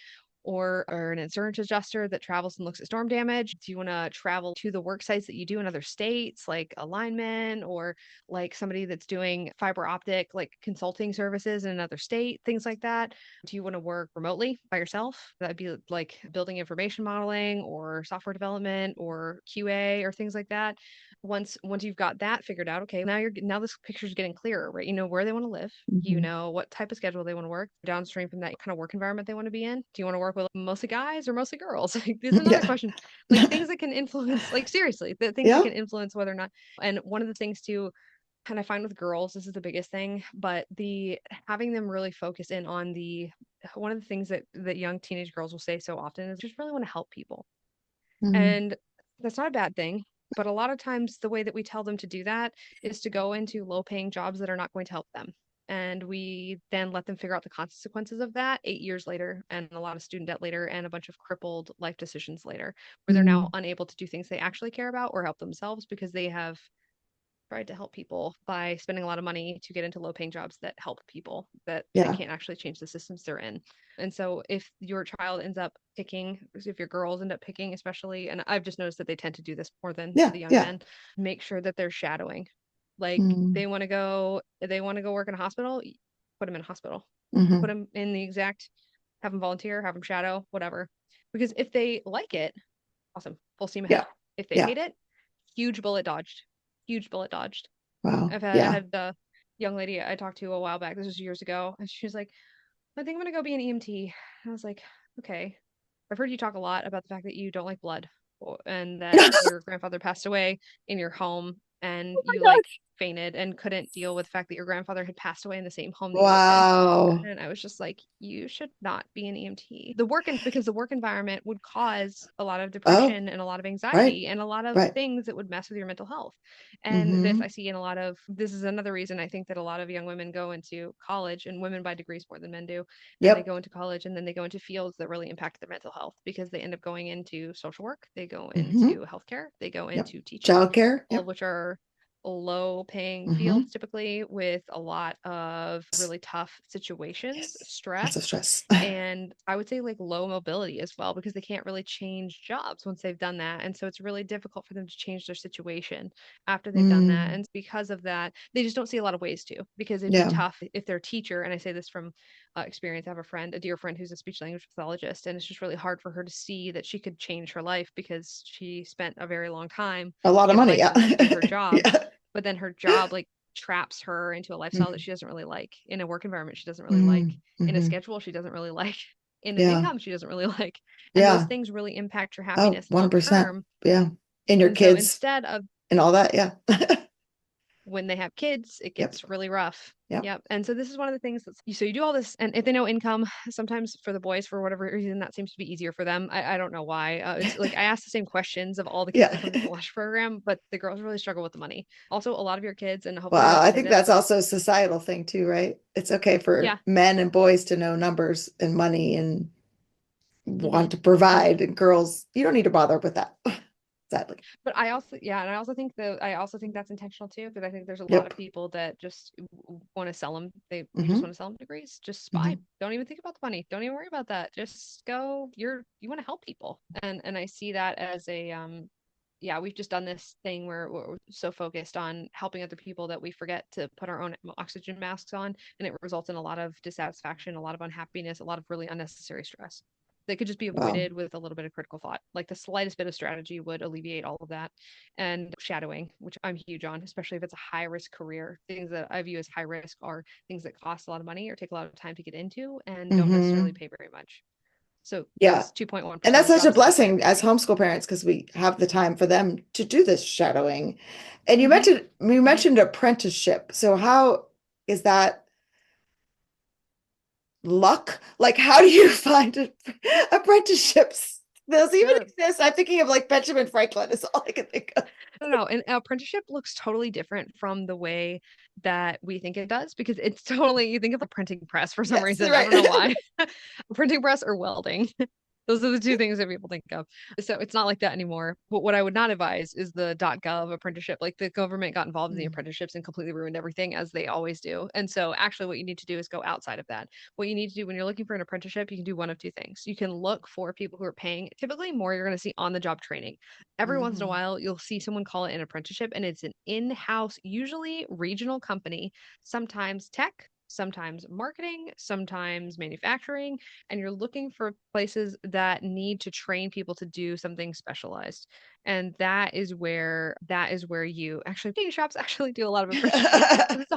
S2: Or an insurance adjuster that travels and looks at storm damage? Do you want to travel to the work sites that you do in other states, like a lineman or like somebody that's doing fiber optic, like consulting services in another state, things like that? Do you want to work remotely by yourself? That'd be like building information modeling or software development or QA or things like that. Once you've got that figured out, okay, now this picture's getting clearer, right? You know where they want to live. You
S1: Mm-hmm.
S2: know what type of schedule they want to work downstream from that kind of work environment they want to be in. Do you want to work with mostly guys or mostly girls? Like, this is another
S1: Yeah.
S2: question. Like things that can influence, like seriously, the things that
S1: Yeah.
S2: can influence whether or not. And one of the things too, kind of find with girls, this is the biggest thing, but the having them really focus in on the one of the things that young teenage girls will say so often is just really want to help people.
S1: Mm.
S2: And that's not a bad thing. But a lot of times, the way that we tell them to do that is to go into low paying jobs that are not going to help them. And we then let them figure out the consequences of that 8 years later, and a lot of student debt later, and a bunch of crippled life decisions later, where they're now
S1: Mm.
S2: unable to do things they actually care about or help themselves because they have tried to help people by spending a lot of money to get into low paying jobs that help people that
S1: Yeah.
S2: can't actually change the systems they're in. And so if your child ends up picking, if your girls end up picking, especially, and I've just noticed that they tend to do this more than
S1: Yeah.
S2: the young
S1: Yeah.
S2: men, make sure that they're shadowing. Like
S1: Mm.
S2: they want to go work in a hospital, put them in a hospital, put
S1: Mm-hmm.
S2: them in the exact, have them volunteer, have them shadow, whatever. Because if they like it, awesome, full steam
S1: Yeah.
S2: ahead. If they
S1: Yeah.
S2: hate it, huge bullet dodged, huge bullet dodged.
S1: Wow.
S2: I
S1: Yeah.
S2: had a young lady I talked to a while back. This was years ago, and she was like, "I think I'm gonna go be an EMT." And I was like, "Okay, I've heard you talk a lot about the fact that you don't like blood, and that
S1: Oh
S2: your grandfather passed away in your home, and
S1: my
S2: you like
S1: gosh.
S2: fainted and couldn't deal with the fact that your grandfather had passed away in the same home that you lived in."
S1: Wow.
S2: And I was just like, you should not be an EMT. Because the work environment would cause a lot of
S1: Oh,
S2: depression and a lot of
S1: right.
S2: anxiety and a lot of
S1: Right.
S2: things that would mess with your mental health. And this
S1: Mm-hmm.
S2: I see in a lot of this is another reason I think that a lot of young women go into college, and women by degrees more than men do. And they
S1: Yep.
S2: go into college and then they go into fields that really impact their mental health because they end up going into social work, they go
S1: Mm-hmm.
S2: into healthcare, they go
S1: Yep.
S2: into teaching,
S1: Childcare.
S2: all
S1: Yep.
S2: of which are low paying
S1: Mm-hmm.
S2: fields typically with a lot of really tough situations,
S1: Yes. Lots of
S2: stress,
S1: stress.
S2: and I would say like low mobility as well because they can't really change jobs once they've done that. And so it's really difficult for them to change their situation after they've done that.
S1: Mm.
S2: And because of that, they just don't see a lot of ways to because it'd be
S1: Yeah.
S2: tough if their teacher, and I say this from experience, I have a dear friend who's a speech language pathologist, and it's just really hard for her to see that she could change her life because she spent a very long time
S1: A
S2: to
S1: lot of
S2: get a
S1: money. Yeah.
S2: license to do her job,
S1: Yeah.
S2: but then her job like traps her into a lifestyle that
S1: Mm-hmm.
S2: she doesn't really like, in a work environment she doesn't really like, in a
S1: Mm-hmm.
S2: schedule she doesn't really like, in an
S1: Yeah.
S2: income she doesn't really like. And those
S1: Yeah.
S2: things really impact your
S1: Oh,
S2: happiness long
S1: 100%.
S2: term.
S1: Yeah. And your
S2: And so
S1: kids
S2: instead of
S1: and all that. Yeah.
S2: when they have kids, it
S1: Yep.
S2: gets really rough.
S1: Yep.
S2: Yep. And so this is one of the things that's so you do all this, and if they know income, sometimes for the boys, for whatever reason, that seems to be easier for them. I don't know why. It's like I ask the same questions of all the kids
S1: Yeah.
S2: that come to the lunch program, but the girls really struggle with the money. Also, a lot of your kids, and hopefully they
S1: Well,
S2: don't
S1: I
S2: say
S1: think
S2: this,
S1: that's
S2: but
S1: also a societal thing too, right? It's okay for
S2: yeah.
S1: men and boys to know numbers and money and
S2: Hmm.
S1: want to provide, and girls, you don't need to bother with that, sadly.
S2: But I also, yeah, and I also think that's intentional too, because I think there's a lot
S1: Yep.
S2: of people that just want to sell them. We just
S1: Mm-hmm.
S2: want to sell them degrees. Just
S1: Mm-hmm.
S2: spy. Don't even think about the money. Don't even worry about that. Just go. You want to help people, and I see that as a yeah, we've just done this thing where we're so focused on helping other people that we forget to put our own oxygen masks on, and it results in a lot of dissatisfaction, a lot of unhappiness, a lot of really unnecessary stress. that could just be
S1: Wow.
S2: avoided with a little bit of critical thought. Like the slightest bit of strategy would alleviate all of that. And shadowing, which I'm huge on, especially if it's a high risk career. Things that I view as high risk are things that cost a lot of money or take a lot of time to get into and don't necessarily
S1: Hmm.
S2: pay very much. So
S1: Yeah.
S2: those
S1: And
S2: 2.1%
S1: that's
S2: of the
S1: such
S2: job
S1: a
S2: is a big
S1: blessing
S2: category.
S1: as homeschool parents because we have the time for them to do this shadowing. And
S2: Hmm.
S1: you mentioned apprenticeship. So how is that luck? Like, how do you find apprenticeships? Those even
S2: Sure.
S1: exist. I'm thinking of like Benjamin Franklin is all I can think of.
S2: No, no, an apprenticeship looks totally different from the way that we think it does because it's totally, you think of a printing press for some
S1: Yes,
S2: reason. I don't know
S1: right.
S2: why. A printing press or welding. Those are the two things that people think of. So it's not like that anymore. But what I would not advise is the .gov apprenticeship. Like the government got involved in the
S1: Mm,
S2: apprenticeships and completely ruined everything as they always do. And so actually what you need to do is go outside of that. What you need to do when you're looking for an apprenticeship, you can do one of two things. You can look for people who are paying typically more you're going to see on the job training. Every once in a
S1: mhm.
S2: while, you'll see someone call it an apprenticeship and it's an in-house, usually regional company, sometimes tech, sometimes marketing, sometimes manufacturing, and you're looking for places that need to train people to do something specialized. And that is where you actually painting shops actually do a lot of apprenticeships because it's a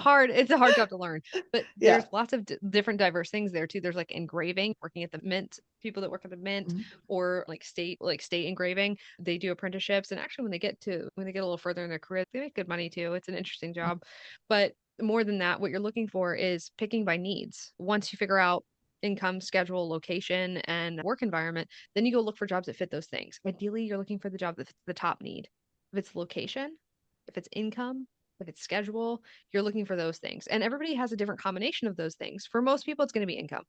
S2: hard job to learn. But
S1: Yeah.
S2: there's lots of different diverse things there too. There's like engraving, working at the mint, people that work at the mint
S1: Mm,
S2: or like state engraving, they do apprenticeships. And actually when they get a little further in their career, they make good money too. It's an interesting job. But more than that, what you're looking for is picking by needs. Once you figure out income, schedule, location, and work environment, then you go look for jobs that fit those things. Ideally, you're looking for the job that fits the top need. If it's location, if it's income, if it's schedule, you're looking for those things. And everybody has a different combination of those things. For most people, it's going to be income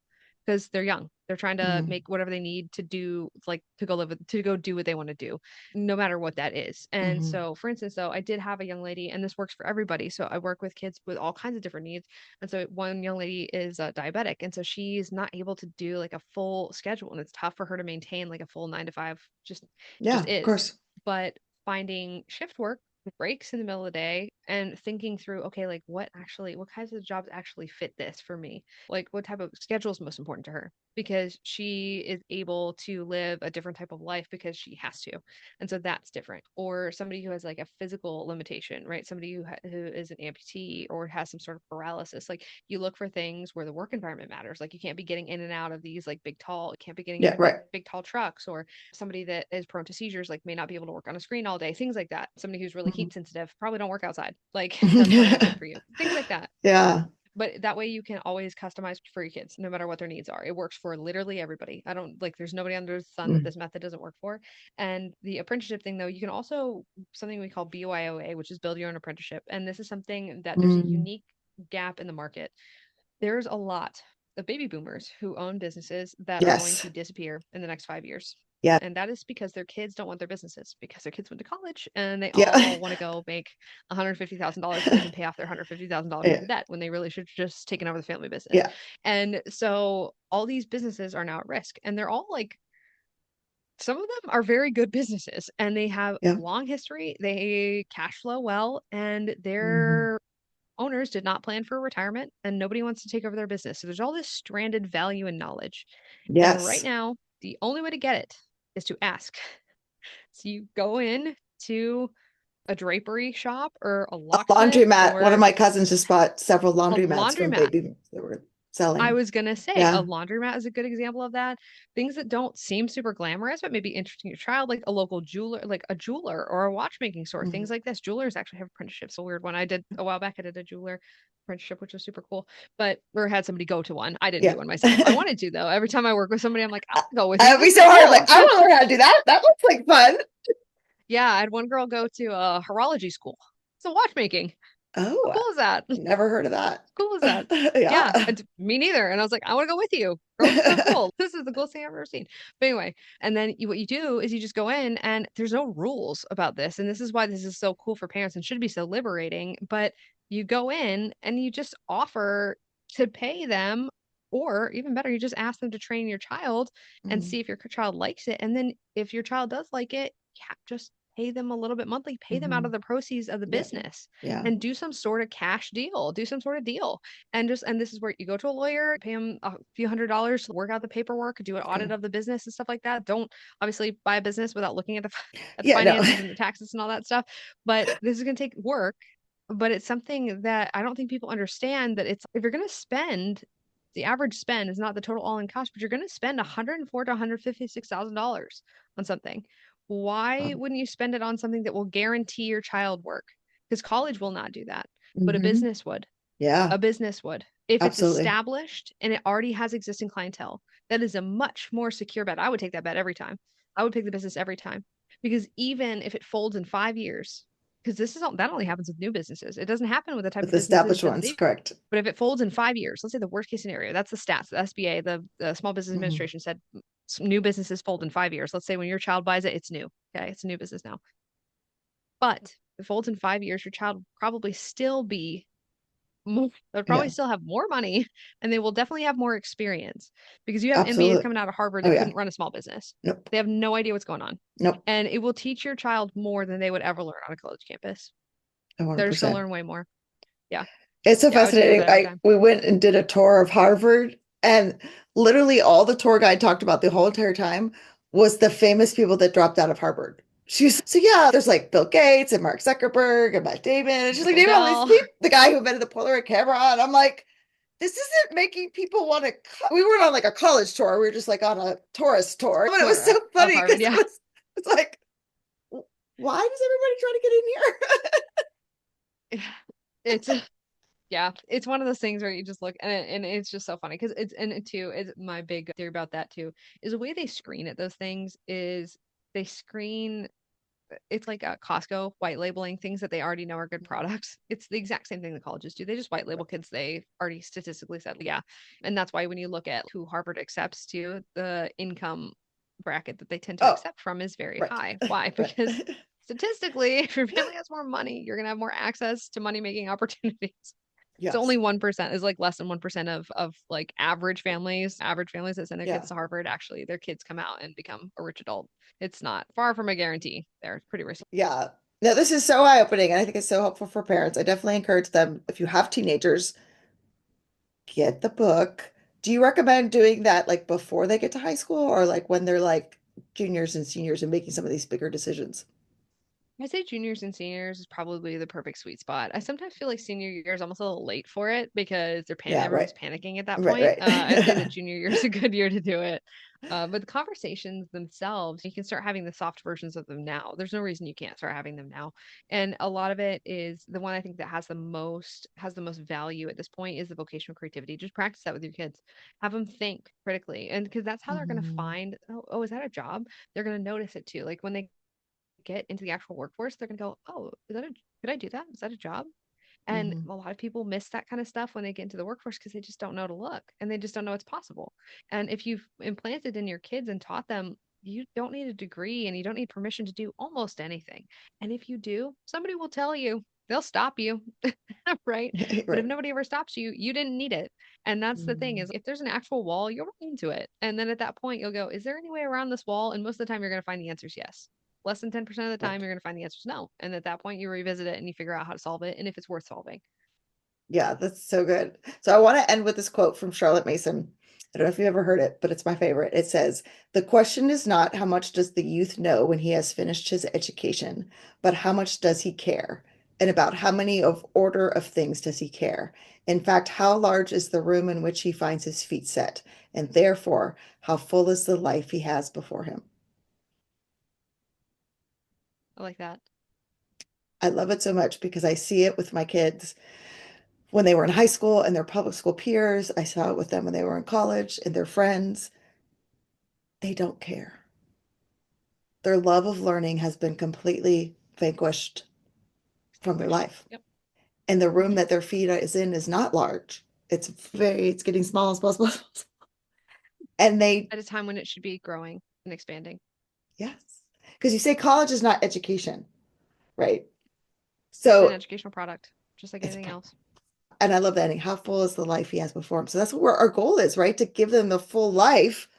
S2: because they're young. They're trying to
S1: mm,
S2: make whatever they need to do, like to go live, to go do what they want to do, no matter what that is. And
S1: mhm.
S2: so, for instance, though, I did have a young lady, and this works for everybody. So I work with kids with all kinds of different needs. And so one young lady is diabetic, and so she's not able to do like a full schedule, and it's tough for her to maintain like a full 9 to 5.
S1: Yeah,
S2: Just
S1: of
S2: is.
S1: course.
S2: But finding shift work with breaks in the middle of the day and thinking through, okay, like what kinds of jobs actually fit this for me? Like what type of schedule is most important to her? Because she is able to live a different type of life because she has to. And so that's different. Or somebody who has like a physical limitation, right? Somebody who is an amputee or has some sort of paralysis. Like you look for things where the work environment matters. Like you can't be getting in and out of these like big tall, you can't be getting in
S1: Yeah,
S2: and out of
S1: right.
S2: big tall trucks, or somebody that is prone to seizures like may not be able to work on a screen all day, things like that. Somebody who's really
S1: Mhm.
S2: heat sensitive, probably don't work outside. Like that's not a good fit for you. Things like that.
S1: Yeah.
S2: But that way you can always customize for your kids no matter what their needs are. It works for literally everybody. I don't like there's nobody under the sun that
S1: Mm,
S2: this method doesn't work for. And the apprenticeship thing though, you can also something we call BYOA, which is build your own apprenticeship. And this is something that there's a
S1: mm.
S2: unique gap in the market. There's a lot of baby boomers who own businesses that are going
S1: Yes.
S2: to disappear in the next 5 years.
S1: Yeah.
S2: And that is because their kids don't want their businesses because their kids went to college and they
S1: Yeah.
S2: all want to go make $150,000 so they can pay off their $150,000 worth
S1: Yeah.
S2: of debt when they really should have just taken over the family business.
S1: Yeah.
S2: And so all these businesses are now at risk and they're all like, some of them are very good businesses and they have
S1: Yeah.
S2: long history. They cash flow well and
S1: Mhm.
S2: they're owners did not plan for retirement and nobody wants to take over their business. So there's all this stranded value and knowledge. And right
S1: Yes.
S2: now, the only way to get it is to ask. So you go in to a drapery shop or a
S1: A
S2: locksmith
S1: laundromat. One of
S2: or
S1: my cousins just bought several
S2: a
S1: laundromats from
S2: laundromat.
S1: baby they were
S2: I
S1: selling.
S2: was gonna say a
S1: Yeah.
S2: laundromat is a good example of that. Things that don't seem super glamorous, but maybe interesting to your child, like a local jeweler, like a jeweler or a watchmaking store,
S1: Mhm.
S2: things like this. Jewelers actually have apprenticeships. A weird one. I did a while back. I did a jeweler apprenticeship, which was super cool. But or had somebody go to one. I didn't do
S1: Yeah.
S2: one myself. I wanted to though. Every time I work with somebody, I'm like, I'll go with you.
S1: It'd be
S2: This
S1: so
S2: is
S1: hard. Like,
S2: cool.
S1: I want to learn how to do that. That looks like fun.
S2: Yeah, I had one girl go to a horology school. So watchmaking. How
S1: Oh,
S2: cool is that?
S1: never heard of that.
S2: Cool is that? Yeah,
S1: Yeah.
S2: me neither. And I was like, I want to go with you. Girls are so cool. This is the coolest thing I've ever seen. But anyway, and then what you do is you just go in and there's no rules about this. And this is why this is so cool for parents and should be so liberating. But you go in and you just offer to pay them, or even better, you just ask them to train your child and
S1: Mm,
S2: see if your child likes it. And then if your child does like it, yeah, just pay them a little bit monthly, pay them out
S1: Hmm.
S2: of the proceeds of the
S1: Yeah.
S2: business
S1: Yeah.
S2: and do some sort of cash deal, do some sort of deal. And this is where you go to a lawyer, pay them a few $100s to work out the paperwork, do an
S1: Yeah.
S2: audit of the business and stuff like that. Don't obviously buy a business without looking at the at the
S1: Yeah. No.
S2: finances and the taxes and all that stuff. But this is going to take work, but it's something that I don't think people understand that it's if you're going to spend the average spend is not the total all-in cost, but you're going to spend 104 to $156,000 on something. Why wouldn't you spend it on something that will guarantee your child work? Because college will not do that, but a
S1: Hmm.
S2: business would.
S1: Yeah.
S2: A business would. If it's
S1: Absolutely.
S2: established and it already has existing clientele, that is a much more secure bet. I would take that bet every time. I would pick the business every time because even if it folds in 5 years, because that only happens with new businesses. It doesn't happen with the type
S1: With
S2: of businesses
S1: established
S2: that
S1: ones,
S2: they.
S1: correct.
S2: But if it folds in 5 years, let's say the worst case scenario, that's the stats. The SBA, the Small Business
S1: Hmm.
S2: Administration said new businesses fold in 5 years. Let's say when your child buys it, it's new. Okay, it's a new business now. But if it folds in 5 years, your child will probably still be they'll probably
S1: Yeah.
S2: still have more money and they will definitely have more experience because you have MBAs
S1: Absolutely.
S2: coming out of Harvard
S1: Oh
S2: that
S1: yeah.
S2: couldn't run a small business.
S1: Nope.
S2: They have no idea what's going on.
S1: Nope.
S2: And it will teach your child more than they would ever learn on a college campus. They're just going to
S1: 100%.
S2: learn way more. Yeah.
S1: It's so
S2: Yeah, I would take that
S1: fascinating.
S2: bet every
S1: I
S2: time.
S1: we went and did a tour of Harvard, and literally all the tour guide talked about the whole entire time was the famous people that dropped out of Harvard. She's so yeah, there's like Bill Gates and Mark Zuckerberg and Matt Damon. And she's like,
S2: Michael
S1: name all these
S2: Dell,
S1: people. The guy who invented the Polaroid camera. And I'm like, this isn't making people want to. We weren't on like a college tour. We were just like on a tourist tour. But it was
S2: tour
S1: so
S2: of
S1: funny
S2: Harvard.
S1: because
S2: Yeah.
S1: it's like, why does everybody try to get in here?
S2: It's yeah, it's one of those things where you just look and it's just so funny because it's my big theory about that too is the way they screen at those things is they screen it's like a Costco white labeling things that they already know are good products. It's the exact same thing the colleges do. They just white label kids they already statistically said, yeah. And that's why when you look at who Harvard accepts to, the income bracket that they tend to
S1: Oh,
S2: accept from is very
S1: right,
S2: high. Why?
S1: right.
S2: Because statistically, if your family has more money, you're gonna have more access to money making opportunities. So
S1: Yes.
S2: only 1% is like less than 1% of like average families that send their kids
S1: Yeah.
S2: to Harvard, actually their kids come out and become a rich adult. It's not far from a guarantee. They're pretty risky.
S1: Yeah. No, this is so eye-opening, and I think it's so helpful for parents. I definitely encourage them, if you have teenagers, get the book. Do you recommend doing that like before they get to high school or like when they're like juniors and seniors and making some of these bigger decisions?
S2: I say juniors and seniors is probably the perfect sweet spot. I sometimes feel like senior year is almost a little late for it because
S1: Yeah,
S2: everyone's
S1: right.
S2: panicking at that
S1: Right,
S2: point. I'd say
S1: right.
S2: that junior year is a good year to do it. But the conversations themselves, you can start having the soft versions of them now. There's no reason you can't start having them now. And a lot of it is the one I think that has the most value at this point is the vocational creativity. Just practice that with your kids. Have them think critically. And because that's how they're going to
S1: Mhm.
S2: find, oh, is that a job? They're going to notice it too. Like when they get into the actual workforce, they're gonna go, oh, could I do that? Is that a job? And
S1: Mhm.
S2: a lot of people miss that kind of stuff when they get into the workforce because they just don't know to look and they just don't know it's possible. And if you've implanted in your kids and taught them you don't need a degree and you don't need permission to do almost anything. And if you do, somebody will tell you, they'll stop you, right? But if
S1: Right.
S2: nobody ever stops you, you didn't need it. And that's the thing
S1: Mhm.
S2: is if there's an actual wall, you'll run into it. And then at that point, you'll go, is there any way around this wall? And most of the time, you're going to find the answers yes. Less than 10% of the time,
S1: Right.
S2: you're going to find the answers no. And at that point, you revisit it and you figure out how to solve it and if it's worth solving.
S1: Yeah, that's so good. So I want to end with this quote from Charlotte Mason. I don't know if you've ever heard it, but it's my favorite. It says, "The question is not how much does the youth know when he has finished his education, but how much does he care? And about how many of order of things does he care? In fact, how large is the room in which he finds his feet set? And therefore, how full is the life he has before him?"
S2: I like that.
S1: I love it so much because I see it with my kids when they were in high school and their public school peers. I saw it with them when they were in college and their friends. They don't care. Their love of learning has been completely vanquished from their
S2: Extinguished.
S1: life.
S2: Yep.
S1: And the room
S2: Hmm.
S1: that their feet is in is not large. It's getting small, small, small, small. And they,
S2: At a time when it should be growing and expanding.
S1: yes. Because you say college is not education, right?
S2: It's an
S1: So
S2: educational product, just like
S1: it's,
S2: anything else.
S1: and I love that ending. How full is the life he has before him? So that's where our goal is, right? To give them the full life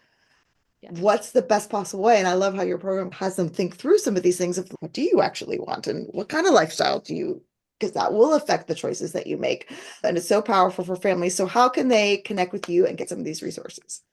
S2: Yes.
S1: what's the best possible way. And I love how your program has them think through some of these things of what do you actually want and what kind of lifestyle do you, because that will affect the choices that you make. And it's so powerful for families. So how can they connect with you and get some of these resources?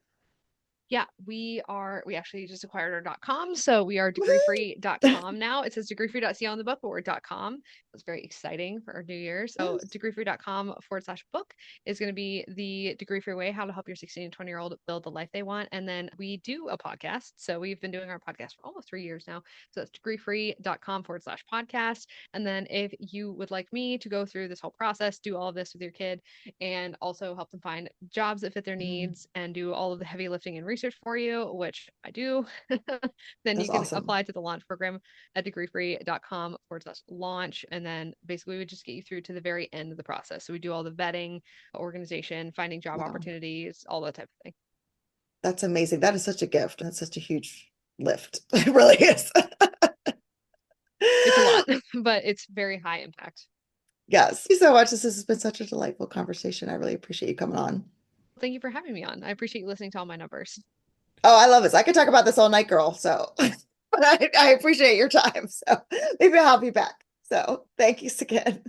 S2: Yeah, we actually just acquired our .com. So we are degreefree.com now. It says degreefree.co on the book, but we're .com. It's very exciting for our new year. So
S1: Yes.
S2: degreefree.com/book is going to be the Degree Free way, how to help your 16 and 20-year-old build the life they want. And then we do a podcast. So we've been doing our podcast for almost 3 years now. So that's degreefree.com/podcast. And then if you would like me to go through this whole process, do all of this with your kid, and also help them find jobs that fit their
S1: Mm,
S2: needs and do all of the heavy lifting and research for you, which I do, then you
S1: that's
S2: can
S1: awesome.
S2: apply to the launch program at degreefree.com/launch. And then basically we would just get you through to the very end of the process. So we do all the vetting, organization, finding job
S1: Wow.
S2: opportunities, all that type of thing.
S1: That's amazing. That is such a gift. That's such a huge lift. It really is.
S2: It's a lot, but it's very high impact.
S1: Yes. Thank you so much. This has been such a delightful conversation. I really appreciate you coming on.
S2: Thank you for having me on. I appreciate you listening to all my numbers.
S1: Oh, I love this. I could talk about this all night, girl. So, but I appreciate your time. So maybe I'll be back. So thank you again.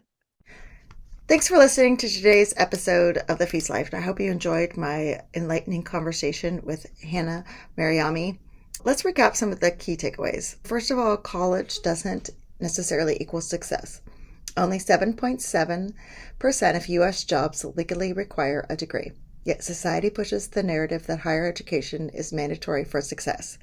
S1: Thanks for listening to today's episode of The Feast Life. And I hope you enjoyed my enlightening conversation with Hannah Maruyama. Let's recap some of the key takeaways. First of all, college doesn't necessarily equal success. Only 7.7% of U.S. jobs legally require a degree. Yet society pushes the narrative that higher education is mandatory for success.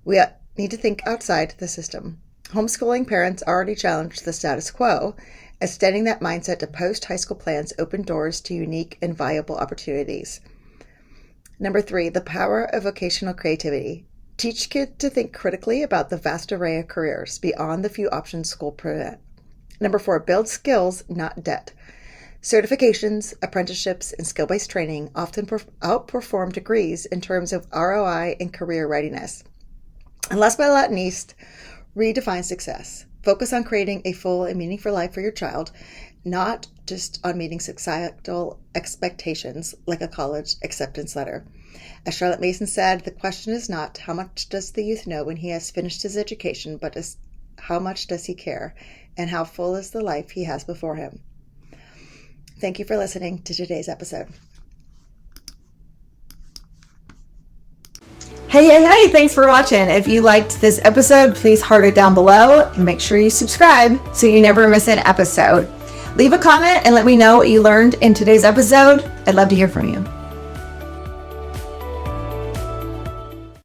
S1: We need to think outside the system. Homeschooling parents already challenge the status quo, extending that mindset to post-high school plans open doors to unique and viable opportunities. Number 3, the power of vocational creativity. Teach kids to think critically about the vast array of careers beyond the few options school presents. Number 4, build skills, not debt. Certifications, apprenticeships, and skill-based training often outperform degrees in terms of ROI and career readiness. And last but not least, redefine success. Focus on creating a full and meaningful life for your child, not just on meeting societal expectations like a college acceptance letter. As Charlotte Mason said, the question is not how much does the youth know when he has finished his education, but how much does he care, and how full is the life he has before him. Thank you for listening to today's episode.
S3: Hey, thanks for watching. If you liked this episode, please heart it down below. Make sure you subscribe so you never miss an episode. Leave a comment and let me know what you learned in today's episode. I'd love to hear from you.